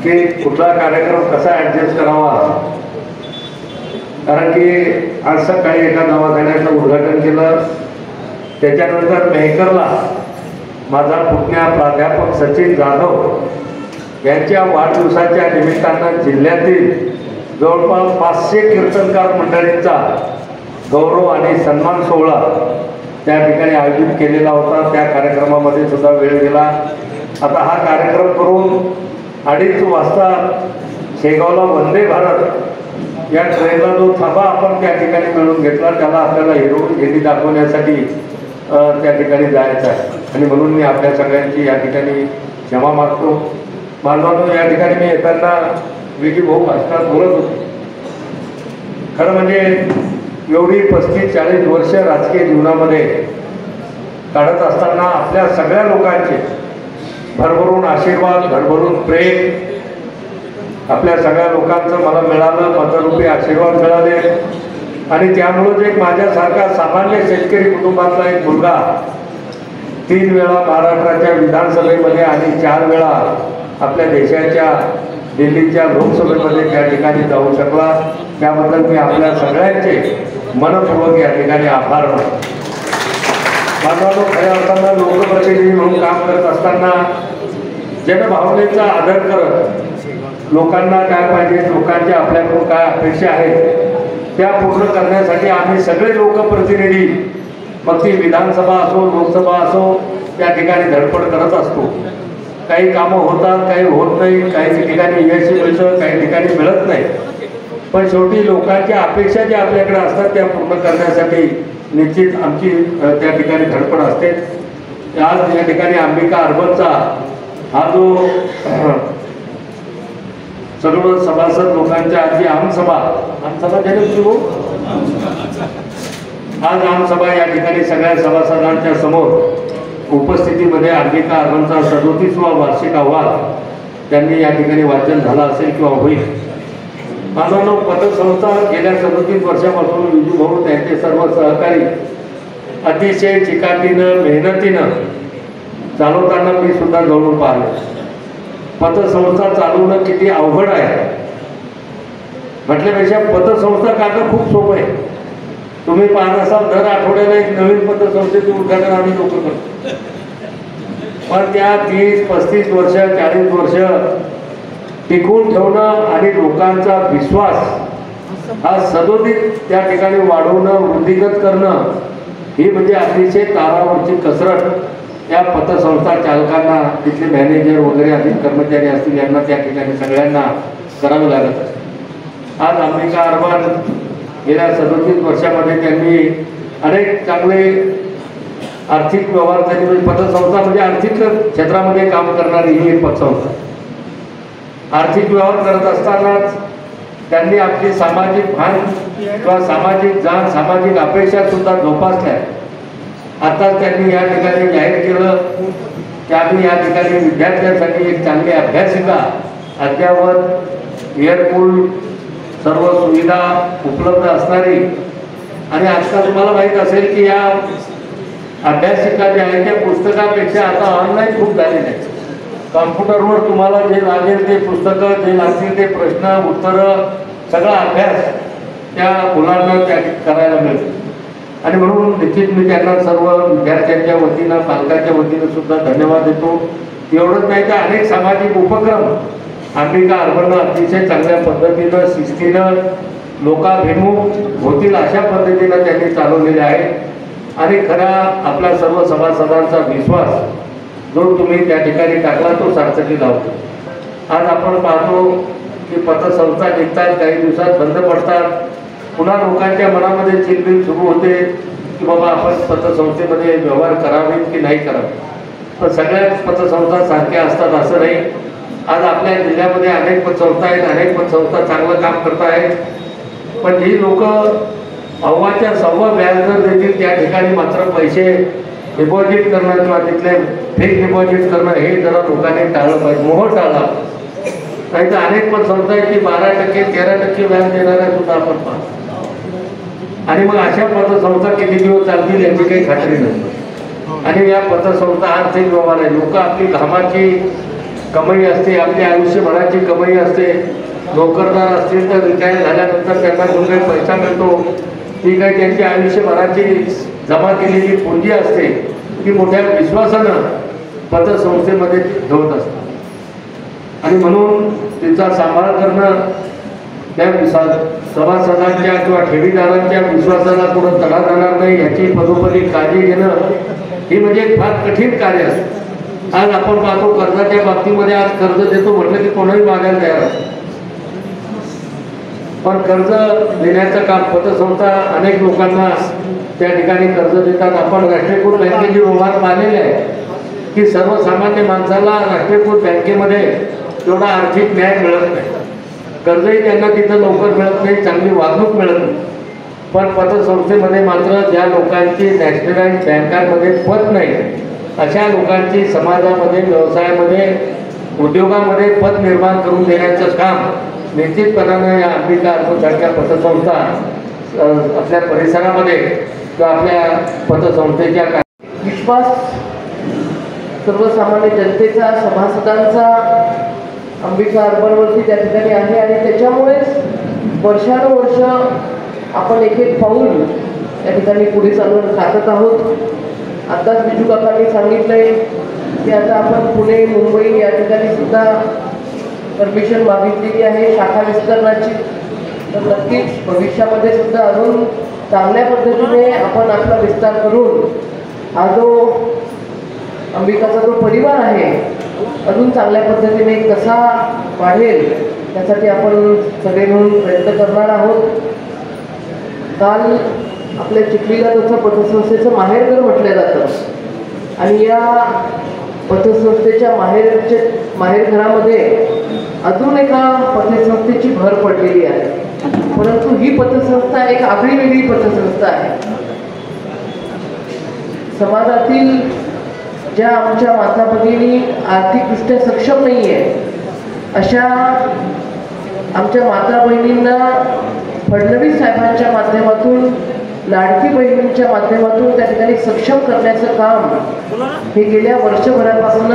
की कुठला कार्यक्रम कसा ॲडजस्ट करावा, कारण की आज सकाळी एका दवाखान्याचं उद्घाटन केलं, त्याच्यानंतर मेहकरला माझा पुतण्या प्राध्यापक सचिन जाधव यांच्या वाढदिवसाच्या निमित्तानं जिल्ह्यातील जवळपास 500 कीर्तनकार मंडळींचा गौरव आणि सन्मान सोहळा त्या ठिकाणी आयोजित केलेला होता. त्या कार्यक्रमामध्ये सुद्धा वेळ गेला. आता हा कार्यक्रम करून 2:30 वाजता शेगावला वंदे भारत या ट्रेनला जो थांबा आपण त्या ठिकाणी मिळून घेतला, त्याला आपल्याला हिरवी दाखवण्यासाठी त्या ठिकाणी जायचं आहे आणि म्हणून मी आपल्या सगळ्यांची या ठिकाणी क्षमा मागतो. बांधवांनो, या ठिकाणी मी येताना विकी भाऊ भाषणात बोलत होते. खरं म्हणजे एवढी 35-40 वर्ष राजकीय जीवनामध्ये काढत असताना आपल्या सगळ्या लोकांचे भरभरून आशीर्वाद, भरभरून प्रेम आपल्या सगळ्या लोकांचं मला मिळालं, मतरूपी आशीर्वाद मिळाले आणि त्यामुळंच एक माझ्यासारखा सामान्य शेतकरी कुटुंबातला एक मुलगा 3 वेळा महाराष्ट्राच्या विधानसभेमध्ये आणि 4 वेळा आपल्या देशाच्या दिल्लीच्या लोकसभेमध्ये त्या ठिकाणी जाऊ शकला. त्याबद्दल मी आपल्या सगळ्यांचे मनपूर्वक या ठिकाणी आभार मानतो. बांधवांनो, खऱ्या अर्थानं लोकप्रतिनिधी म्हणून काम करत असताना जनभावनेचा आदर करत लोकांना काय पाहिजे, लोकांच्या आपल्याकडून काय अपेक्षा आहेत त्या पूर्ण करण्यासाठी आम्ही सगळे लोकप्रतिनिधी, मग ती विधानसभा असो, लोकसभा असो, त्या ठिकाणी धडपड करत असतो. काही कामं होतात, काही होत नाही, काही ठिकाणी यश मिळतं, काही ठिकाणी मिळत नाही, पण शेवटी लोकांच्या अपेक्षा ज्या आपल्याकडे असतात त्या पूर्ण करण्यासाठी निश्चित आमची त्या ठिकाणी धडपड असते. आज या ठिकाणी अंबिका अर्बनचा हा जो सर्व सभासद लोकांच्या आधी आमसभा झाली, आज आमसभा या ठिकाणी सगळ्या सभासदांच्या समोर उपस्थितीमध्ये अंबिका अर्बनचा 37वा वार्षिक अहवाल त्यांनी या ठिकाणी वाचन झाला असेल किंवा होईल. बांधवांनो, पतसंस्था गेल्या 37 वर्षापासून विजूभाऊ त्यांचे सर्व सहकारी अतिशय चिकाटीनं, मेहनतीनं चालवताना मी सुद्धा जवळून पाहिलं. पतसंस्था चालवणं किती अवघड आहे म्हटल्यापेक्षा पतसंस्था काढणं खूप सोपं आहे. तुम्ही पाहत असाल दर आठवड्याला एक नवीन पतसंस्थेचे उद्घाटन आम्ही लोक करतो, पण त्या 30-35 वर्ष 40 वर्ष टिकवून ठेवणं आणि लोकांचा विश्वास हा सदोदित त्या ठिकाणी वाढवणं, वृद्धिगत करणं ही म्हणजे अतिशय तारावरची कसरत या पतसंस्था चालकांना, तिथले मॅनेजर वगैरे अधिक कर्मचारी असतील यांना त्या ठिकाणी सगळ्यांना करावं लागत असतं. आज अंबिका अर्बन गेल्या 37 वर्षामध्ये त्यांनी अनेक चांगले आर्थिक व्यवहार त्यांनी, म्हणजे पतसंस्था म्हणजे आर्थिक क्षेत्रामध्ये काम करणारी ही एक पतसंस्था. आर्थिक व्यवहार करत असतानाच त्यांनी आपली सामाजिक भान किंवा सामाजिक जाण, सामाजिक अपेक्षा सुद्धा जोपासल्या आता त्यांनी या ठिकाणी जाहीर केलं की आम्ही या ठिकाणी विद्यार्थ्यांसाठी एक चांगली अभ्यासिका अद्यावत एअरपूल सर्व सुविधा उपलब्ध असणारी आणि आजकाल तुम्हाला माहीत असेल की या अभ्यासिका ज्या आहेत त्या पुस्तकापेक्षा आता ऑनलाईन खूप झालेल्या आहेत. कॉम्प्युटरवर तुम्हाला जे लागेल ते पुस्तकं, जे लागतील ते प्रश्न उत्तरं, सगळा अभ्यास त्या मुलांना त्या करायला मिळतो. आणि म्हणून निश्चित मी त्यांना सर्व विद्यार्थ्यांच्या वतीनं पालकांच्या वतीनं सुद्धा धन्यवाद देतो. एवढंच नाही तर अनेक सामाजिक उपक्रम अंबिका अर्बननं अतिशय चांगल्या पद्धतीनं शिस्तीनं लोकाभिमुख होतील अशा पद्धतीनं त्यांनी चालवलेले आहे. आणि खरा आपल्या सर्व सभासदांचा विश्वास जो तुम्ही त्या ठिकाणी टाकला तो सार्थकी लावतो. आज आपण पाहतो की पतसंस्था निघतात, काही दिवसात बंद पडतात, पुन्हा लोकांच्या मनामध्ये चिलबिल सुरू होते की बाबा आपण पतसंस्थेमध्ये व्यवहार करावेत की नाही करावे. पण सगळ्याच पतसंस्था सारख्या असतात असं नाही. आज आपल्या जिल्ह्यामध्ये अनेक पतसंस्था आहेत, अनेक पतसंस्था चांगलं काम करत आहेत. पण ही लोक अव्वाच्या सव्वा व्याज जर देतील त्या ठिकाणी मात्र पैसे डिपॉझिट करणं किंवा तिथले फेक डिपॉझिट करणं हे जरा लोकांनी टाळलं पाहिजे, मोह टाळला. नाही तर अनेक पतसंस्था आहेत की 12% 13% व्याज देणाऱ्या सुद्धा आपण पाहतो. आणि मग अशा पतसंस्था किती दिवस चालतील याची काही खात्री नसते. आणि या पतसंस्था आर्थिक व्यवहार आहे. लोक आपली घामाची कमाई असते, आपली आयुष्यभराची कमाई असते. नोकरदार असतील तर रिटायर झाल्यानंतर त्यांना जो काही पैसा मिळतो ती काही त्यांची आयुष्यभराची जमा केलेली पुंजी असते, ती मोठ्या विश्वासानं पतसंस्थेमध्ये ठेवत असतात. आणि म्हणून तिचा सांभाळ करणं त्या सभासदांच्या किंवा ठेवीदारांच्या विश्वासाला कुठं तडा जाणार नाही याची पदोपदी काळजी घेणं ही म्हणजे एक फार कठीण कार्य असतं. आज आपण पाहतो कर्जाच्या बाबतीमध्ये आज कर्ज देतो म्हटलं की कोणाही मागायला तयार असतं. पण कर्ज देण्याचं काम पतसंस्था अनेक लोकांना त्या ठिकाणी कर्ज देतात. आपण राष्ट्रीयकृत बँकेचे व्यवहार पाहिलेले आहे की सर्वसामान्य माणसाला राष्ट्रीयकृत बँकेमध्ये तेवढा आर्थिक न्याय मिळत नाही. कर्जही त्यांना तिथं लवकर मिळत नाही, चांगली वागणूक मिळत नाही. पण पतसंस्थेमध्ये मात्र ज्या लोकांची नॅशनलाइज बँकांमध्ये पत नाही अशा लोकांची समाजामध्ये, व्यवसायामध्ये, उद्योगामध्ये पत निर्माण करून देण्याचं काम निश्चितपणानं या अंबिका अर्बनसारख्या पतसंस्था आपल्या परिसरामध्ये किंवा आपल्या पतसंस्थेच्या विश्वास सर्वसामान्य जनतेचा, सभासदांचा अंबिका अर्बनवरती त्या ठिकाणी आहे. आणि त्याच्यामुळेच वर्षानुवर्ष आपण एक एक पाऊल त्या ठिकाणी पुढे चालवून टाकत आहोत. आत्ताच बिजू काकांनी सांगितलंय की आता आपण पुणे, मुंबई या ठिकाणी सुद्धा परमिशन मागितलेली आहे शाखा विस्तारणाची. तर नक्कीच भविष्यामध्ये सुद्धा अजून चांगल्या पद्धतीने आपण आपला विस्तार करून हा जो अंबिकाचा जो परिवार आहे अजून चांगल्या पद्धतीने कसा वाढेल त्यासाठी आपण सगळे मिळून प्रयत्न करणार आहोत. काल आपल्या चिखलीला जसं पतसंस्थेचं माहेरघर म्हटलं जातं आणि या पतसंस्थेच्या माहेरघरामध्ये अजून एका पतसंस्थेची भर पडलेली आहे. परंतु ही पतसंस्था एक आगळी वेगळी पतसंस्था आहे. समाजातील ज्या आमच्या माता भगिनी आर्थिकदृष्ट्या सक्षम नाही आहे अशा आमच्या माता बहिणींना फडणवीस साहेबांच्या माध्यमातून, लाडकी बहिणींच्या माध्यमातून त्या ठिकाणी सक्षम करण्याचं काम हे गेल्या वर्षभरापासून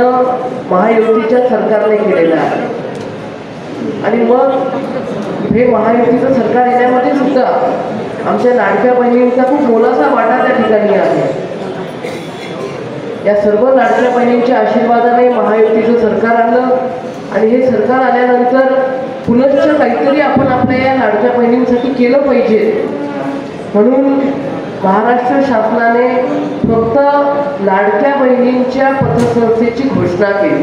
महायुतीच्या सरकारने केलेलं आहे. आणि मग हे महायुतीचं सरकार येण्यामध्ये सुद्धा आमच्या लाडक्या बहिणींचा खूप मोलाचा वाटा त्या ठिकाणी आहे. या सर्व लाडक्या बहिणींच्या आशीर्वादाने महायुतीचं सरकार आलं आणि हे सरकार आल्यानंतर पुनश्च काहीतरी आपण आपल्या या लाडक्या बहिणींसाठी केलं पाहिजे म्हणून महाराष्ट्र शासनाने फक्त लाडक्या बहिणींच्या पतसंस्थेची घोषणा केली.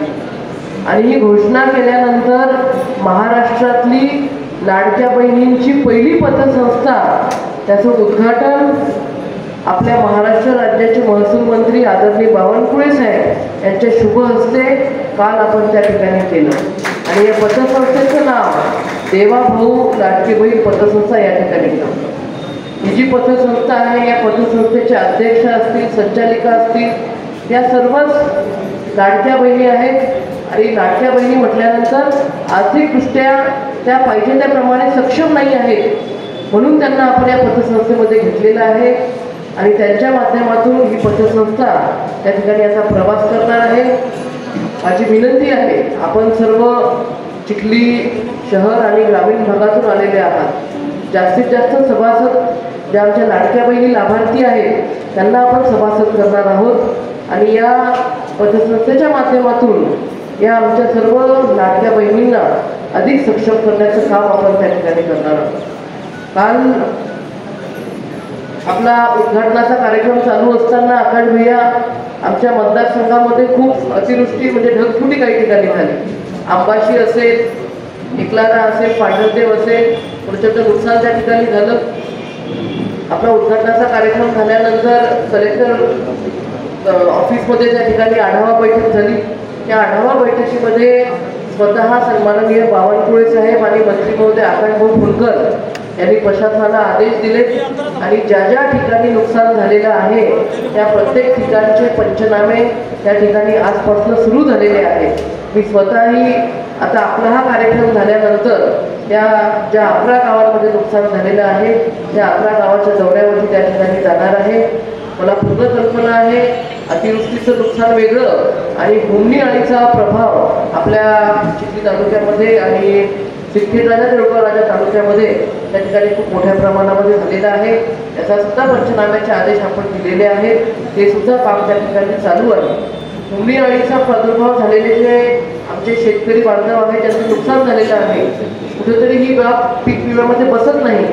आणि ही घोषणा केल्यानंतर महाराष्ट्रातली लाडक्या बहिणींची पहिली पतसंस्था त्याचं उद्घाटन आपल्या महाराष्ट्र राज्याचे महसूल मंत्री आदरणीय बावनकुळे साहेब यांच्या शुभ हस्ते काल आपण त्या ठिकाणी केलं. आणि या पतसंस्थेचं नाव देवाभाऊ लाडकी बहीण पतसंस्था या ठिकाणी ठेवलं. ही जी पतसंस्था आहे या पतसंस्थेच्या अध्यक्ष असतील, संचालिका असतील, त्या सर्वच लाडक्या बहिणी आहेत आणि लाडक्या बहिणी म्हटल्यानंतर आर्थिकदृष्ट्या त्या पाहिजे त्याप्रमाणे सक्षम नाही आहेत, म्हणून त्यांना आपण या पतसंस्थेमध्ये घेतलेलं आहे आणि त्यांच्या माध्यमातून ही पतसंस्था त्या ठिकाणी आता प्रवास करणार आहे. माझी विनंती आहे, आपण सर्व चिखली शहर आणि ग्रामीण भागातून आलेले आहात. जास्तीत जास्त सभासद ज्या आमच्या लाडक्या बहिणी लाभार्थी आहेत त्यांना आपण सभासद करणार आहोत आणि या पतसंस्थेच्या माध्यमातून या आमच्या सर्व लाडक्या बहिणींना अधिक सक्षम करण्याचं काम आपण त्या ठिकाणी करणार आहोत. काल आपला उद्घाटनाचा कार्यक्रम चालू असताना आकाश भैया आमच्या मतदारसंघामध्ये खूप अतिवृष्टी म्हणजे ढगफुटी काही ठिकाणी झाली. आंबाशी असेल, एकलारा असेल, पांढरदेव असेल, प्रचंड नुकसान त्या ठिकाणी झालं. आपला उद्घाटनाचा कार्यक्रम झाल्यानंतर कलेक्टर ऑफिसमध्ये त्या ठिकाणी आढावा बैठक झाली. त्या आढावा बैठकीमध्ये स्वतः सन्माननीय बावनकुळे साहेब आणि मंत्री महोदय आकाशभाऊ फुंडकर यांनी प्रशासनाला आदेश दिले आणि ज्या ज्या ठिकाणी नुकसान झालेलं आहे त्या प्रत्येक ठिकाणचे पंचनामे त्या ठिकाणी आजपासून सुरू झालेले आहेत. मी स्वतःही आता आपला हा कार्यक्रम झाल्यानंतर त्या ज्या 11 गावांमध्ये नुकसान झालेलं आहे त्या 11 गावाच्या दौऱ्यावरती त्या ठिकाणी जाणार आहे. मला पूर्ण कल्पना आहे अतिवृष्टीचं नुकसान वेगळं आणि भूमी अळीचा प्रभाव आपल्या चिखली तालुक्यामध्ये आणि सिंदखेडराजा देऊळगाव तालुक्यामध्ये त्या ठिकाणी खूप मोठ्या प्रमाणामध्ये झालेला आहे. याचा सुद्धा पंचनाम्याचे आदेश आपण दिलेले आहेत, ते सुद्धा काम त्या ठिकाणी चालू आहे. भूमी अळीचा प्रादुर्भाव झालेले जे आमचे शेतकरी बांधव आहेत ज्यांचं नुकसान झालेलं आहे, कुठेतरी ही बाब पीक विम्यामध्ये बसत नाही,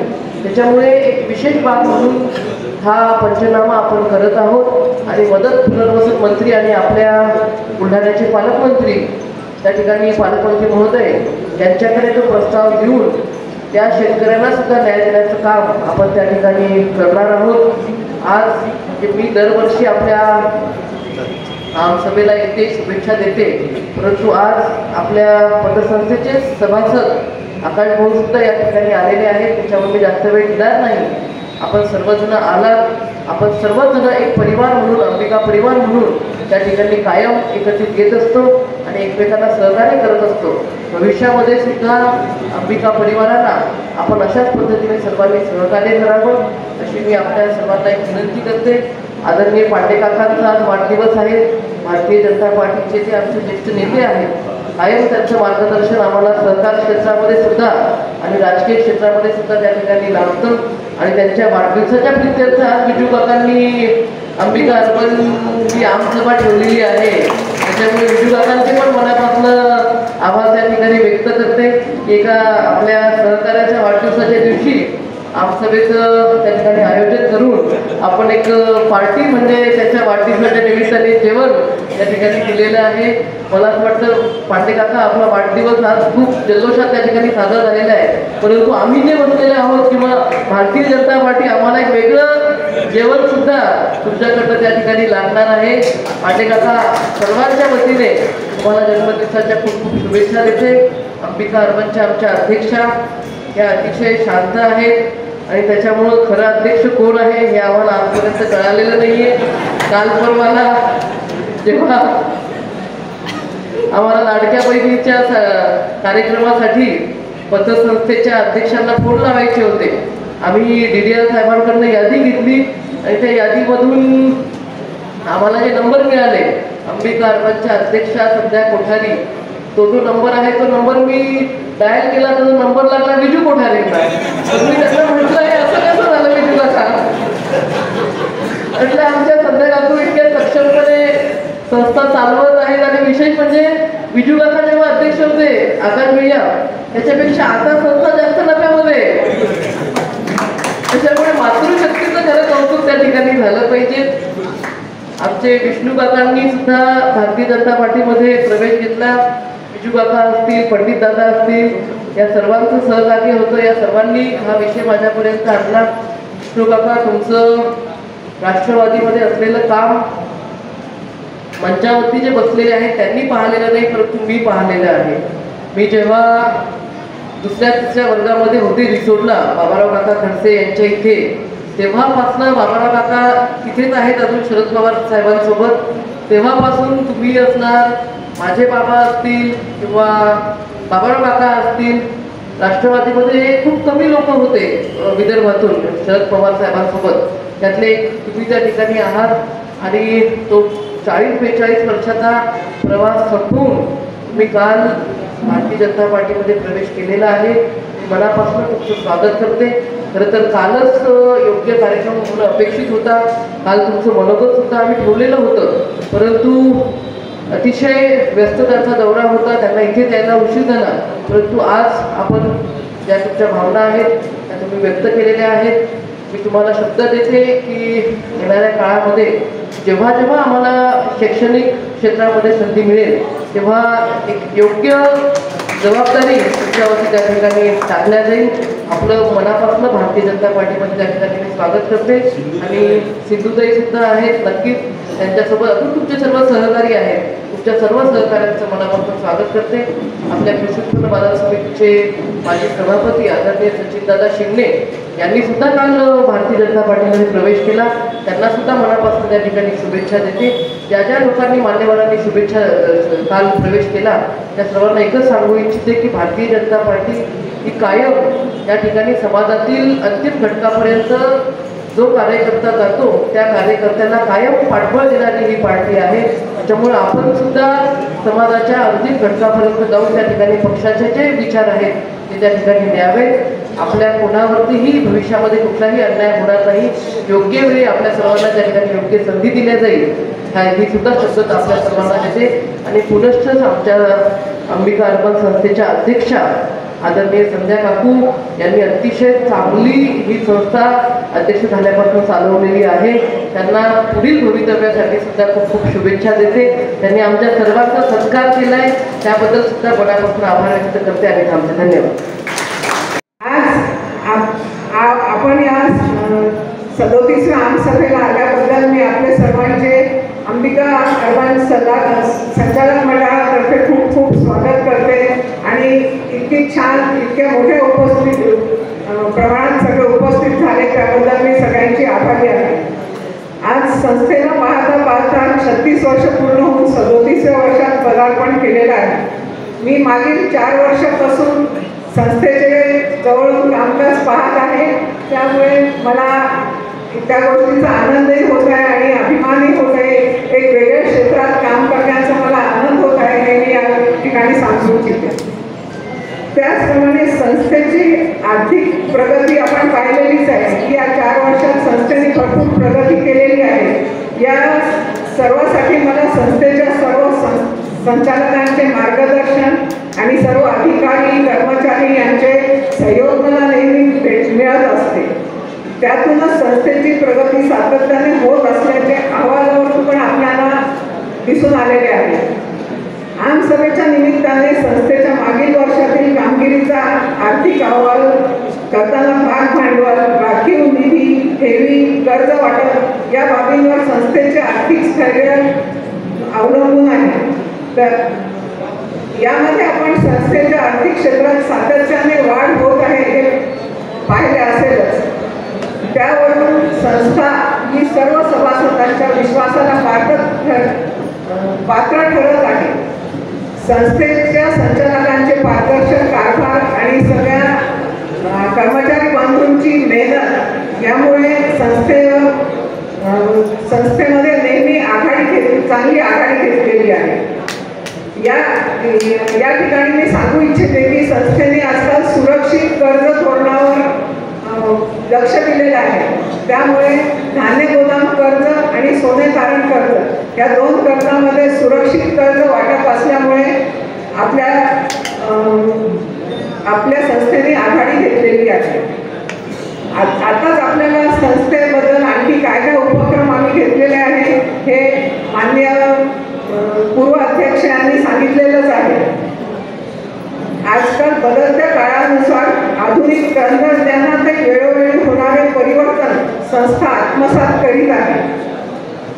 त्याच्यामुळे एक विशेष बाब म्हणून हा पंचनामा आपण करत आहोत आणि मदत पुनर्वसन मंत्री आणि आपल्या बुलढाण्याचे पालकमंत्री त्या ठिकाणी पालकमंत्री महोदय यांच्याकडे तो प्रस्ताव देऊन त्या शेतकऱ्यांना सुद्धा न्याय देण्याचं काम आपण त्या ठिकाणी करणार आहोत. आज म्हणजे मी दरवर्षी आपल्या आमसभेला येते, शुभेच्छा देते, परंतु आज आपल्या पतसंस्थेचे सभासद आकाशभाऊ सुद्धा या ठिकाणी आलेले आहेत, त्याच्यामुळे मी जास्त वेळ घेणार नाही. आपण सर्वजण आलात, आपण सर्वजण एक परिवार म्हणून, अंबिका परिवार म्हणून त्या ठिकाणी कायम एकत्रित येत असतो आणि एकमेकांना सहकार्य करत असतो. भविष्यामध्ये सुद्धा अंबिका परिवाराला आपण अशाच पद्धतीने सर्वांनी सहकार्य करावं अशी मी आपल्या सर्वांना एक विनंती करते. आदरणीय पांडे काकांचा आज वाढदिवस आहे. भारतीय जनता पार्टीचे ते आमचे ज्येष्ठ नेते आहेत. कायम त्यांचं मार्गदर्शन आम्हाला सहकार क्षेत्रामध्ये सुद्धा आणि राजकीय क्षेत्रामध्ये सुद्धा त्या ठिकाणी लाभतं आणि त्यांच्या वाढदिवसाच्या प्रित्यर्थ आज बिजू काकांनी अंबिका अर्बनची आमसभा ठेवलेली आहे. त्याच्यामुळे बिजू काकांचे पण मनापासून आभार त्या ठिकाणी व्यक्त करते की एका आपल्या सहकार्याच्या वाढदिवसाच्या दिवशी आमसभेचं त्या ठिकाणी आयोजन करून आपण एक पार्टी म्हणजे त्याच्या वाढदिवसाच्या निमित्ताने जेवण त्या ठिकाणी केलेलं आहे. मला असं वाटतं पांडे काका आपला वाढदिवस आज खूप जल्लोषात त्या ठिकाणी साजरा झालेला आहे, परंतु आम्ही जे बसलेले आहोत किंवा भारतीय जनता पार्टी आम्हाला एक वेगळं जेवण सुद्धा तुमच्याकडनं त्या ठिकाणी लागणार आहे. पांडे काका सर्वांच्या वतीने तुम्हाला जन्मदिवसाच्या खूप खूप शुभेच्छा देते. अंबिका अर्बनच्या आमच्या अध्यक्षा या अतिशय शांत आहेत आणि त्याच्यामुळं खरं अध्यक्ष कोण आहे हे आम्हाला आजपर्यंत कळालेलं नाहीये. काल परवाला जेव्हा आम्हाला लाडक्या बहिणीच्या कार्यक्रमासाठी पतसंस्थेच्या अध्यक्षांना फोन लावायचे होते, आम्ही DDR साहेबांकडनं यादी घेतली आणि त्या यादीमधून आम्हाला जे नंबर मिळाले अंबिका अर्बनच्या अध्यक्षा संध्या कोठारी, तो जो नंबर आहे तो नंबर मी डायल केला तर नंबर लागला विजू कोठारेंना. मी त्यांना म्हटलं हे असं कसं झालं विजूला का, म्हटलं आमच्या संध्या काकू इतक्या सक्षमपणे संस्था चालवत आहेत आणि विशेष म्हणजे विजू काका जेव्हा अध्यक्ष होते आकाश भैया त्याच्यापेक्षा आता संस्था जास्त नफ्यामध्ये, त्याच्यामुळे मातृशक्तीचं खरं कौतुक त्या ठिकाणी झालं पाहिजे. आमचे विष्णू काकांनी सुद्धा भारतीय जनता पार्टीमध्ये प्रवेश घेतला. विजू काका असतील, पंडित दादा असतील, या सर्वांचं सहकार्य होतं. या सर्वांनी हा विषय माझ्यापर्यंत आणला. विष्णू काका तुमचं राष्ट्रवादीमध्ये असलेलं काम मंचावरती जे बसलेले आहेत त्यांनी पाहिलेलं नाही, परंतु मी पाहिलेलं आहे. मी जेव्हा 2ऱ्या-3ऱ्या वर्गामध्ये होते रिसोडला बाबाराव काका खडसे यांच्या इथे, तेव्हापासून बाबाराव काका तिथेच आहेत अजून शरद पवार साहेबांसोबत. तेव्हापासून तुम्ही असणार, माझे बाबा असतील किंवा बाबाराव काका असतील, राष्ट्रवादीमध्ये खूप कमी लोक होते विदर्भातून शरद पवार साहेबांसोबत. त्यातले तुम्ही त्या ठिकाणी आहात आणि तो 40-42 वर्षाचा प्रवास संपवून तुम्ही काल भारतीय जनता पार्टीमध्ये प्रवेश केलेला आहे. मनापासून तुमचं स्वागत करते. खरं तर कालच योग्य कार्यक्रम होणं अपेक्षित होता. काल तुमचं मनोगत सुद्धा आम्ही ठेवलेलं होतं, परंतु अतिशय व्यस्त त्यांचा दौरा होता, त्यांना इथे यायला उशीर झाला. परंतु आज आपण ज्या तुमच्या भावना आहेत त्या तुम्ही व्यक्त केलेल्या आहेत. मी तुम्हाला शब्द देते की येणाऱ्या काळामध्ये जेव्हा जेव्हा आम्हाला शैक्षणिक क्षेत्रामध्ये संधी मिळेल तेव्हा एक योग्य जबाबदारी तुमच्यावरती त्या ठिकाणी टाकल्या जाईल. आपलं मनापासून भारतीय जनता पार्टीमध्ये त्या ठिकाणी मी स्वागत करते. आणि सिंधुताई सुद्धा आहेत, नक्कीच त्यांच्यासोबत अजून तुमचे सर्व सहकारी आहेत, तुमच्या सर्व सहकाऱ्यांचं मनापासून स्वागत करते. आपल्या कृषी उत्पन्न बाजार समितीचे माजी सभापती आदरणीय सचिनदादा शिंगणे यांनी सुद्धा काल भारतीय जनता पार्टीमध्ये प्रवेश केला. त्यांना सुद्धा मनापासून त्या ठिकाणी शुभेच्छा देते. ज्या ज्या लोकांनी मान्यवरांनी शुभेच्छा काल प्रवेश केला त्या सर्वांना एकच सांगू इच्छिते की भारतीय जनता पार्टी ही कायम या ठिकाणी समाजातील अंतिम घटकापर्यंत जो कार्यकर्ता जातो त्या कार्यकर्त्यांना कायम पाठबळ देणारी ही पार्टी आहे. त्याच्यामुळे आपण सुद्धा समाजाच्या अंतिम घटकापर्यंत जाऊन त्या ठिकाणी पक्षाचे जे विचार आहेत ते त्या ठिकाणी द्यावे. आपल्या कोणावरतीही भविष्यामध्ये कुठलाही अन्याय होणार नाही. योग्य वेळी आपल्या सर्वांना त्या ठिकाणी योग्य संधी दिल्या जाईल ही सुद्धा शब्द आपल्या सर्वांना देते. आणि पुनश्च आमच्या अंबिका अर्बन संस्थेच्या अध्यक्षा आदरणीय संध्या काकू यांनी अतिशय चांगली ही संस्था अध्यक्ष झाल्यापासून चालवलेली आहे. त्यांना पुढील भवितव्यासाठी सुद्धा खूप खूप शुभेच्छा देते. त्यांनी आमच्या सर्वांचा सत्कार केला आहे त्याबद्दल सुद्धा मनापासून आभार व्यक्त करते आणि थांबते. धन्यवाद. आज आपण या 37व्या आमसभेला आल्याबद्दल मी आपले सर्वांचे अंबिका अर्बन संचालक मंडळातर्फे खूप खूप स्वागत करते. आणि इतकी छान इतक्या मोठ्या प्रमाणात सगळे उपस्थित झाले त्याबद्दल मी सगळ्यांची आभारी आहे. आज संस्थेला पाहता 36 वर्ष पूर्ण होऊन 37व्या वर्षात पदार्पण केलेलं आहे. मी मागील 4 वर्षापासून संस्थेचे जवळून कामकाज पाहत आहे, त्यामुळे मला त्या गोष्टीचा आनंदही होत आहे आणि अभिमानही होत आहे. एक वेगळ्या क्षेत्रात काम करण्याचा मला आनंद होत आहे हे मी या ठिकाणी सांगू इच्छिते. त्याचप्रमाणे संस्थेची आर्थिक प्रगती आपण पाहिलेलीच आहे की या 4 वर्षात संस्थेने भरपूर प्रगती केलेली आहे. या सर्वासाठी मला संस्थेच्या सर्व संचालकांचे मार्गदर्शन आणि सर्व अधिकारी कर्मचारी यांचे सहयोग मला नेहमी मिळत असते. त्यातूनच संस्थेची प्रगती सातत्याने होत असल्याचे अहवालावरून पण आपल्याला दिसून आलेले आहे. आमसभेच्या निमित्ताने संस्थेच्या मागील वर्षातील कामगिरीचा आर्थिक अहवाल करताना भाग भांडवल, राखीव निधी, ठेवी, कर्ज वाटप या बाबींवर संस्थेचे आर्थिक स्थैर्य अवलंबून आहे. तर यामध्ये आपण संस्थेच्या आर्थिक क्षेत्रात सातत्याने वाढ होत आहे हे पाहिले असेलच. त्यावरून संस्था ही सर्व सभासदांच्या विश्वासाला पात्र ठरत आहे. संस्थेच्या संचालकांचे पारदर्शक कारभार आणि सगळ्या कर्मचारी बंधूंची मेहनत यामुळे संस्थेमध्ये नेहमी चांगली आघाडी घेतलेली आहे. या ठिकाणी मी सांगू इच्छिते की संस्थेने आजकाल सुरक्षित कर्ज धोरणावर लक्ष दिलेलं आहे. त्यामुळे धान्य गोदाम कर्ज आणि सोने तारण कर्ज या 2 कर्जामध्ये सुरक्षित कर्ज वाटप असल्यामुळे आपल्या संस्थेने आघाडी घेतलेली आहे. आताच आपल्याला संस्थेबद्दल आणखी काय काय उपक्रम आम्ही घेतलेले आहे हे माननीय पूर्व अध्यक्ष यांनी सांगितलेलंच आहे. आजकाल बदलत्या काळानुसार आधुनिक तंत्रज्ञानात वेळोवेळी होणारे परिवर्तन संस्था आत्मसात करीत आहे.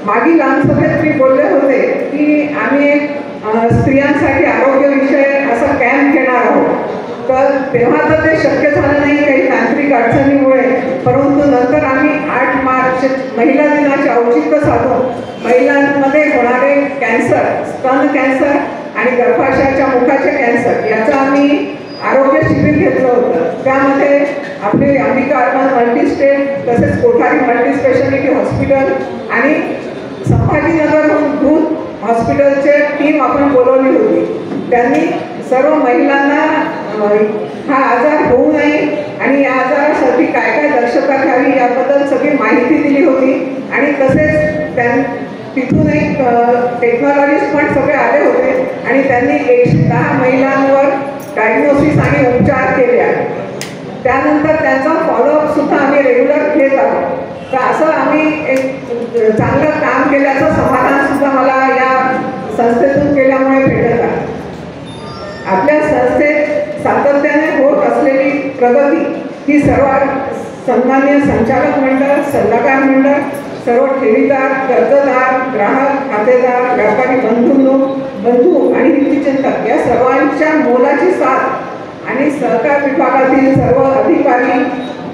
मागील आमसभेत मी बोलले होते की आम्ही एक स्त्रियांसाठी आरोग्यविषय असा कॅम्प घेणार आहोत. तर तेव्हा तर ते शक्य झालं नाही काही तांत्रिक अडचणीमुळे, परंतु नंतर आम्ही महिला दिनाचे औचित्य साधून महिलांमध्ये होणारे कॅन्सर, स्तन कॅन्सर आणि गर्भाशयाच्या मुखाचे कॅन्सर याचं आम्ही आरोग्य शिबिर घेतलं होतं. त्यामध्ये आपले अंबिका अर्बन मल्टीस्टेट तसेच कोठारी मल्टीस्पेशालिटी हॉस्पिटल आणि संभाजीनगरहून दूध हॉस्पिटलचे टीम आपण बोलवली होती. त्यांनी सर्व महिलांना हा आजार होऊ नये आणि या आजारासाठी काय काय दक्षता घ्यावी याबद्दल सगळी माहिती दिली होती. आणि तसेच तिथून एक टेक्नॉलॉजिस्ट पण सगळे आले होते आणि त्यांनी 110 महिलांवर डायग्नोसिस आणि उपचार केले आहे. त्यानंतर त्यांचा फॉलोअप सुद्धा आम्ही रेग्युलर घेत आहोत. तर असं आम्ही एक चांगलं काम केल्याचं समाधान सुद्धा मला या संस्थेतून केल्यामुळे भेटत आहे. आपल्या संस्थेत सातत्याने होत असलेली प्रगती ही सर्व सन्मान्य संचालक मंडळ, सल्लागार मंडळ, सर्व ठेवीदार, कर्जदार, ग्राहक, खातेदार, व्यापारी बंधू आणि हितचिंतक या सर्वांच्या मोलाची साथ आणि सहकार विभागातील सर्व अधिकारी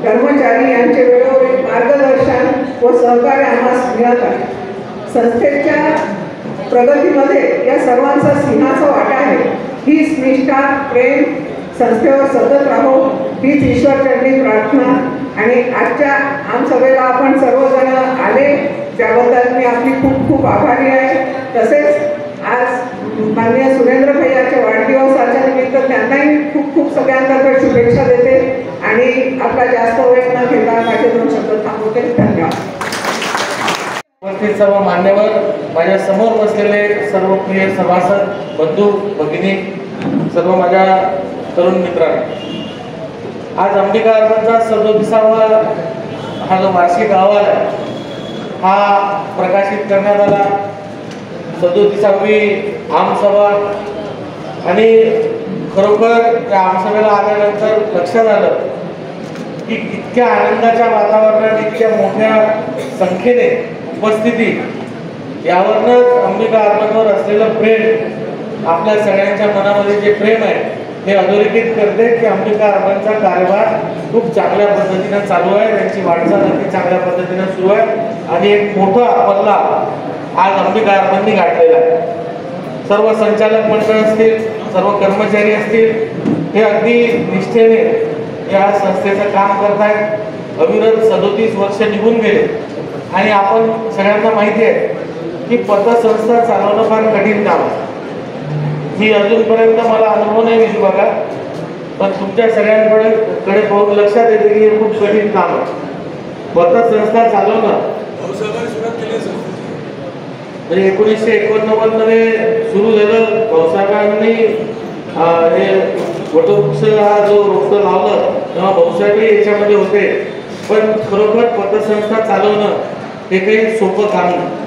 कर्मचारी यांचे वेळोवेळी मार्गदर्शन व सहकार्य आम्हाला मिळत आहे. संस्थेच्या प्रगतीमध्ये या सर्वांचा सिंहाचा वाटा आहे. हीच निष्ठा, प्रेम संस्थेवर सतत राहो हीच ईश्वरचरणी प्रार्थना. आणि आजच्या आमसभेला आपण सर्वजण आले त्याबद्दल मी आपली खूप खूप आभारी आहे. तसेच आज माननीय सुरेंद्र भैयाच्या वाढदिवसाच्या निमित्त त्यांनाही खूप खूप सगळ्यांतर्फे शुभेच्छा देते आणि आपला जास्त वेळ न घेता माझे 2 शब्द थांबवते. धन्यवाद. उपस्थित सर्व मान्यवर, माझ्या समोर बसलेले सर्व प्रिय सभासद, बंधू भगिनी, सर्व माझ्या तरुण मित्रांनो, आज अंबिका अर्बनचा 37वा हा जो वार्षिक अहवाल आहे हा प्रकाशित करण्यात आला. 37वी आमसभा आणि खरोखर त्या आमसभेला आल्यानंतर लक्षात आलं की इतक्या आनंदाच्या वातावरणात इतक्या मोठ्या संख्येने उपस्थिती यावरनंच अंबिका अर्बनवर असलेलं प्रेम, आपल्या सगळ्यांच्या मनामध्ये जे प्रेम आहे हे अधोरेखित करते की अंबिका अर्बनचा कारभार खूप चांगल्या पद्धतीने चालू आहे. त्यांची वाटचाल अगदी चांगल्या पद्धतीने सुरू आहे आणि एक मोठा पल्ला आज अंबिका अर्बननी गाठलेला आहे. सर्व संचालक मंडळ असतील, सर्व कर्मचारी असतील, हे अगदी निष्ठेने या संस्थेचं काम करतायत. अविरत 37 वर्ष निघून गेले आणि आपण सगळ्यांना माहिती आहे की पतसंस्था चालवणं फार कठीण काम आहे. मी अजूनपर्यंत मला अनुभव नाही विजू बघा, पण तुमच्या सगळ्यांकडे पाहून लक्षात येते की हे खूप कठीण काम आहे. पतसंस्था चालवणं म्हणजे 1989 मध्ये सुरू झालं. भाऊसाहेबांनी हे वटवृक्ष हा जो रोपटं लावलं तेव्हा भाऊसाहेबही याच्यामध्ये होते. पण खरोखर पतसंस्था चालवणं हे काही सोपं काम नाही.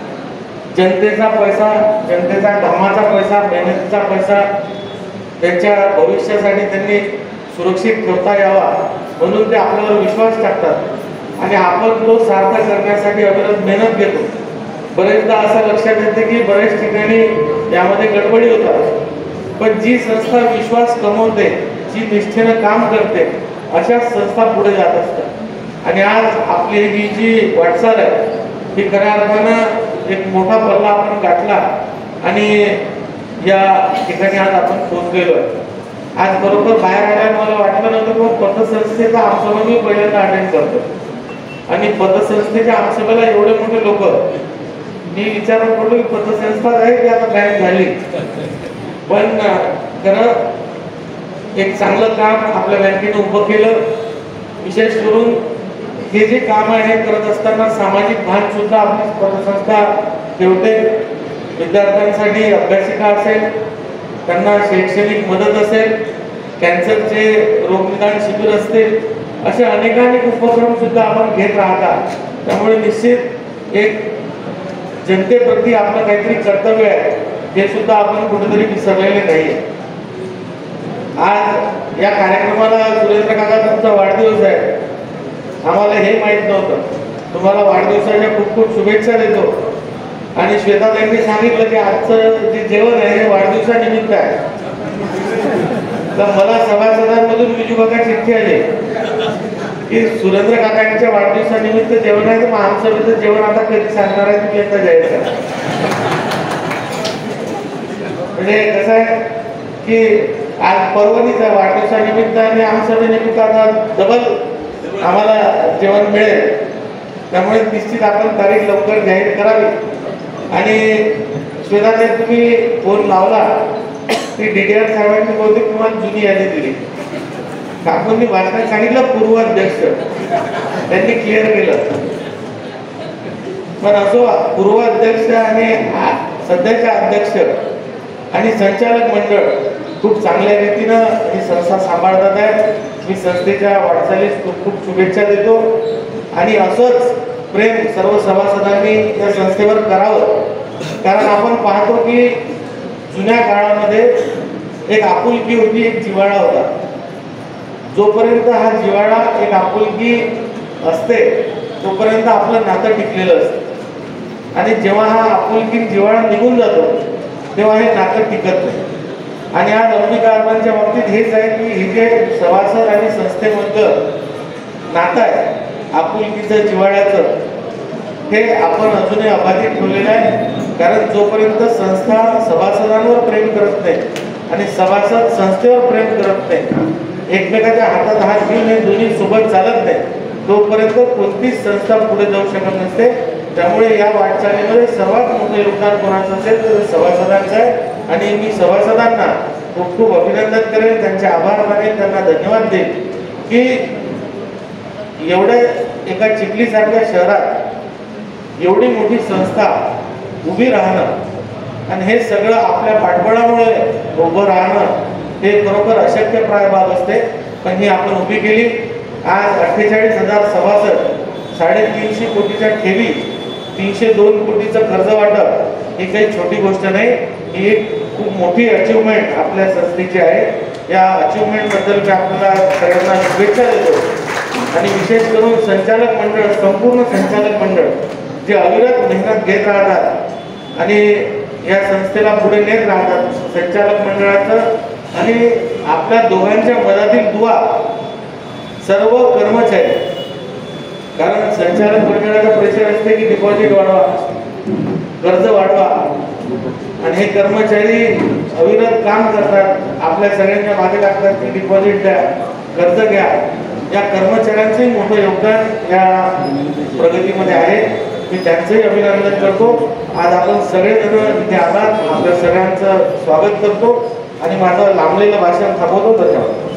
जनतेचा पैसा, जनतेचा कामाचा पैसा, मेहनतीचा पैसा त्यांच्या भविष्यासाठी त्यांनी सुरक्षित ठेवता यावा म्हणून ते आपल्यावर विश्वास टाकतात आणि आपण तो सार्थ करण्यासाठी अविरत मेहनत घेतो. बरेचदा असं लक्षात येते की बऱ्याच ठिकाणी यामध्ये गडबडी होतात, पण जी संस्था विश्वास कमवते, जी निष्ठेनं काम करते, अशा संस्था पुढे जात असतात. आणि आज आपली ही जी वाटचाल आहे ही खऱ्या अर्थानं एक मोठा पल्ला आपण गाठला आणि या ठिकाणी आज आपण पोहोचलेलो आहे. आज बरोबर बाहेर आल्यावर मला वाटलं नव्हतं की पतसंस्थेचा आमसभा मी पहिल्यांदा अटेंड करतो आणि पतसंस्थेच्या आमसभेला एवढे मोठे लोक. मी विचारात पडलो की पतसंस्था आहे की आता बँक झाली, पण खरं एक चांगलं काम आपल्या बँकेनं उभं केलं. विशेष करून हे जे काम आहे हे करत असताना सामाजिक भान सुद्धा आपली पतसंस्था ठेवते. विद्यार्थ्यांसाठी अभ्यासिका असेल, त्यांना शैक्षणिक मदत असेल, कॅन्सरचे रोगनिदान शिबिर असतील, असे अनेकानेक उपक्रम सुद्धा आपण घेत राहतात. त्यामुळे निश्चित एक जनतेप्रती आपलं काहीतरी कर्तव्य आहे हे सुद्धा आपण कुठेतरी विसरलेले नाही. आज या कार्यक्रमाला सुरेंद्र काका तुमचा वाढदिवस आहे, आम्हाला हे माहीत नव्हतं. तुम्हाला वाढदिवसाच्या खूप खूप शुभेच्छा देतो. आणि श्वेताताईंनी सांगितलं की आजचं जे जेवण आहे हे वाढदिवसानिमित्त आहे. तर मला सभासदांमधून विजू बघा चिठ्ठी आली की सुरेंद्र काकांच्या वाढदिवसानिमित्त जेवण आहे, तर महासभेचं जेवण आता कधी सांगणार आहे तुम्ही आता जाहीर करा. म्हणजे कसं आहे की आज परवणीचा वाढदिवसानिमित्त आणि आमसभेनिमित्त आता डबल आम्हाला जेवण मिळेल. त्यामुळे निश्चित आपण तारीख लवकर जाहीर करावी. आणि श्वेताताई तुम्ही फोन लावला की DDR साहेबांनी बहुतेक तुम्हाला जुनी यादी दिली. काकूंनी भाषणात सांगितलं पूर्वाध्यक्ष, त्यांनी क्लिअर केलं. पण असो, पूर्वाध्यक्ष आणि सध्याचे अध्यक्ष आणि संचालक मंडळ खूप चांगल्या रीतीनं ही संस्था सांभाळतात आहे. मी संस्थेच्या वाटचालीस खूप खूप शुभेच्छा देतो. आणि असंच प्रेम सर्व सभासदांनी या संस्थेवर करावं. कारण आपण पाहतो की जुन्या काळामध्ये एक आपुलकी होती, एक जिव्हाळा होता. जोपर्यंत हा जिव्हाळा, एक आपुलकी असते तोपर्यंत आपलं नातं टिकलेलं असतं. आणि जेव्हा हा आपुलकी जिव्हाळा निघून जातो तेव्हा हे नातं टिकत नाही. आणि आज अंबिका अर्बनच्या बाबतीत हेच आहे की हे जे सभासद आणि संस्थेमधलं नातं आहे आपुलकीचं, जिव्हाळ्याचं, हे आपण अजूनही अबाधित ठेवलेलं आहे. कारण जोपर्यंत संस्था सभासदांवर प्रेम करत नाही आणि सभासद संस्थेवर प्रेम करत नाही, एकमेकाच्या हातात हात घेऊन हे दोन्ही सोबत चालत नाही, तोपर्यंत कोणतीच संस्था पुढे जाऊ शकत नसते. त्यामुळे या वाटचालीमध्ये सर्वात मोठं योगदान कोणाचं असेल तर सभासदांचं आहे. आणि मी सभासदांना खूप खूप अभिनंदन करेन, त्यांचे आभार मानेन, त्यांना धन्यवाद देईन की एवढ्या एका चिखलीसारख्या शहरात एवढी मोठी संस्था उभी राहणं आणि हे सगळं आपल्या पाठबळामुळे उभं राहणं हे खरोखर अशक्यप्राय बाब असते. पण ही आपण उभी केली. आज 48,000 सभासद, 350 कोटीच्या ठेवी, 302 कोटीचं कर्ज वाटप ही काही छोटी गोष्ट नाही. ही एक खूप मोठी अचिव्हमेंट आपल्या संस्थेची आहे. या अचिव्हमेंटबद्दल मी आपल्याला सगळ्यांना शुभेच्छा देतो. आणि विशेष करून संचालक मंडळ, संपूर्ण संचालक मंडळ जे अविरत मेहनत घेत राहतात आणि या संस्थेला पुढे नेत राहतात, संचालक मंडळाचं आणि आपल्या दोघांच्या मनातील दुवा सर्व कर्मचारी. कारण संचालक मंडळाचा प्रेशर असते की डिपॉझिट वाढवा, कर्ज वाढवा, आणि हे कर्मचारी अविरत काम करतात, आपल्या सगळ्यांच्या मागे लागतात की डिपॉझिट द्या, कर्ज घ्या. या कर्मचाऱ्यांचंही मोठं योगदान या प्रगतीमध्ये आहे. मी त्यांचंही अभिनंदन करतो. आज आपण सगळेजण इथे आलात, आपल्या सगळ्यांचं स्वागत करतो आणि माझं लांबलेलं भाषण थांबवतो. धन्यवाद.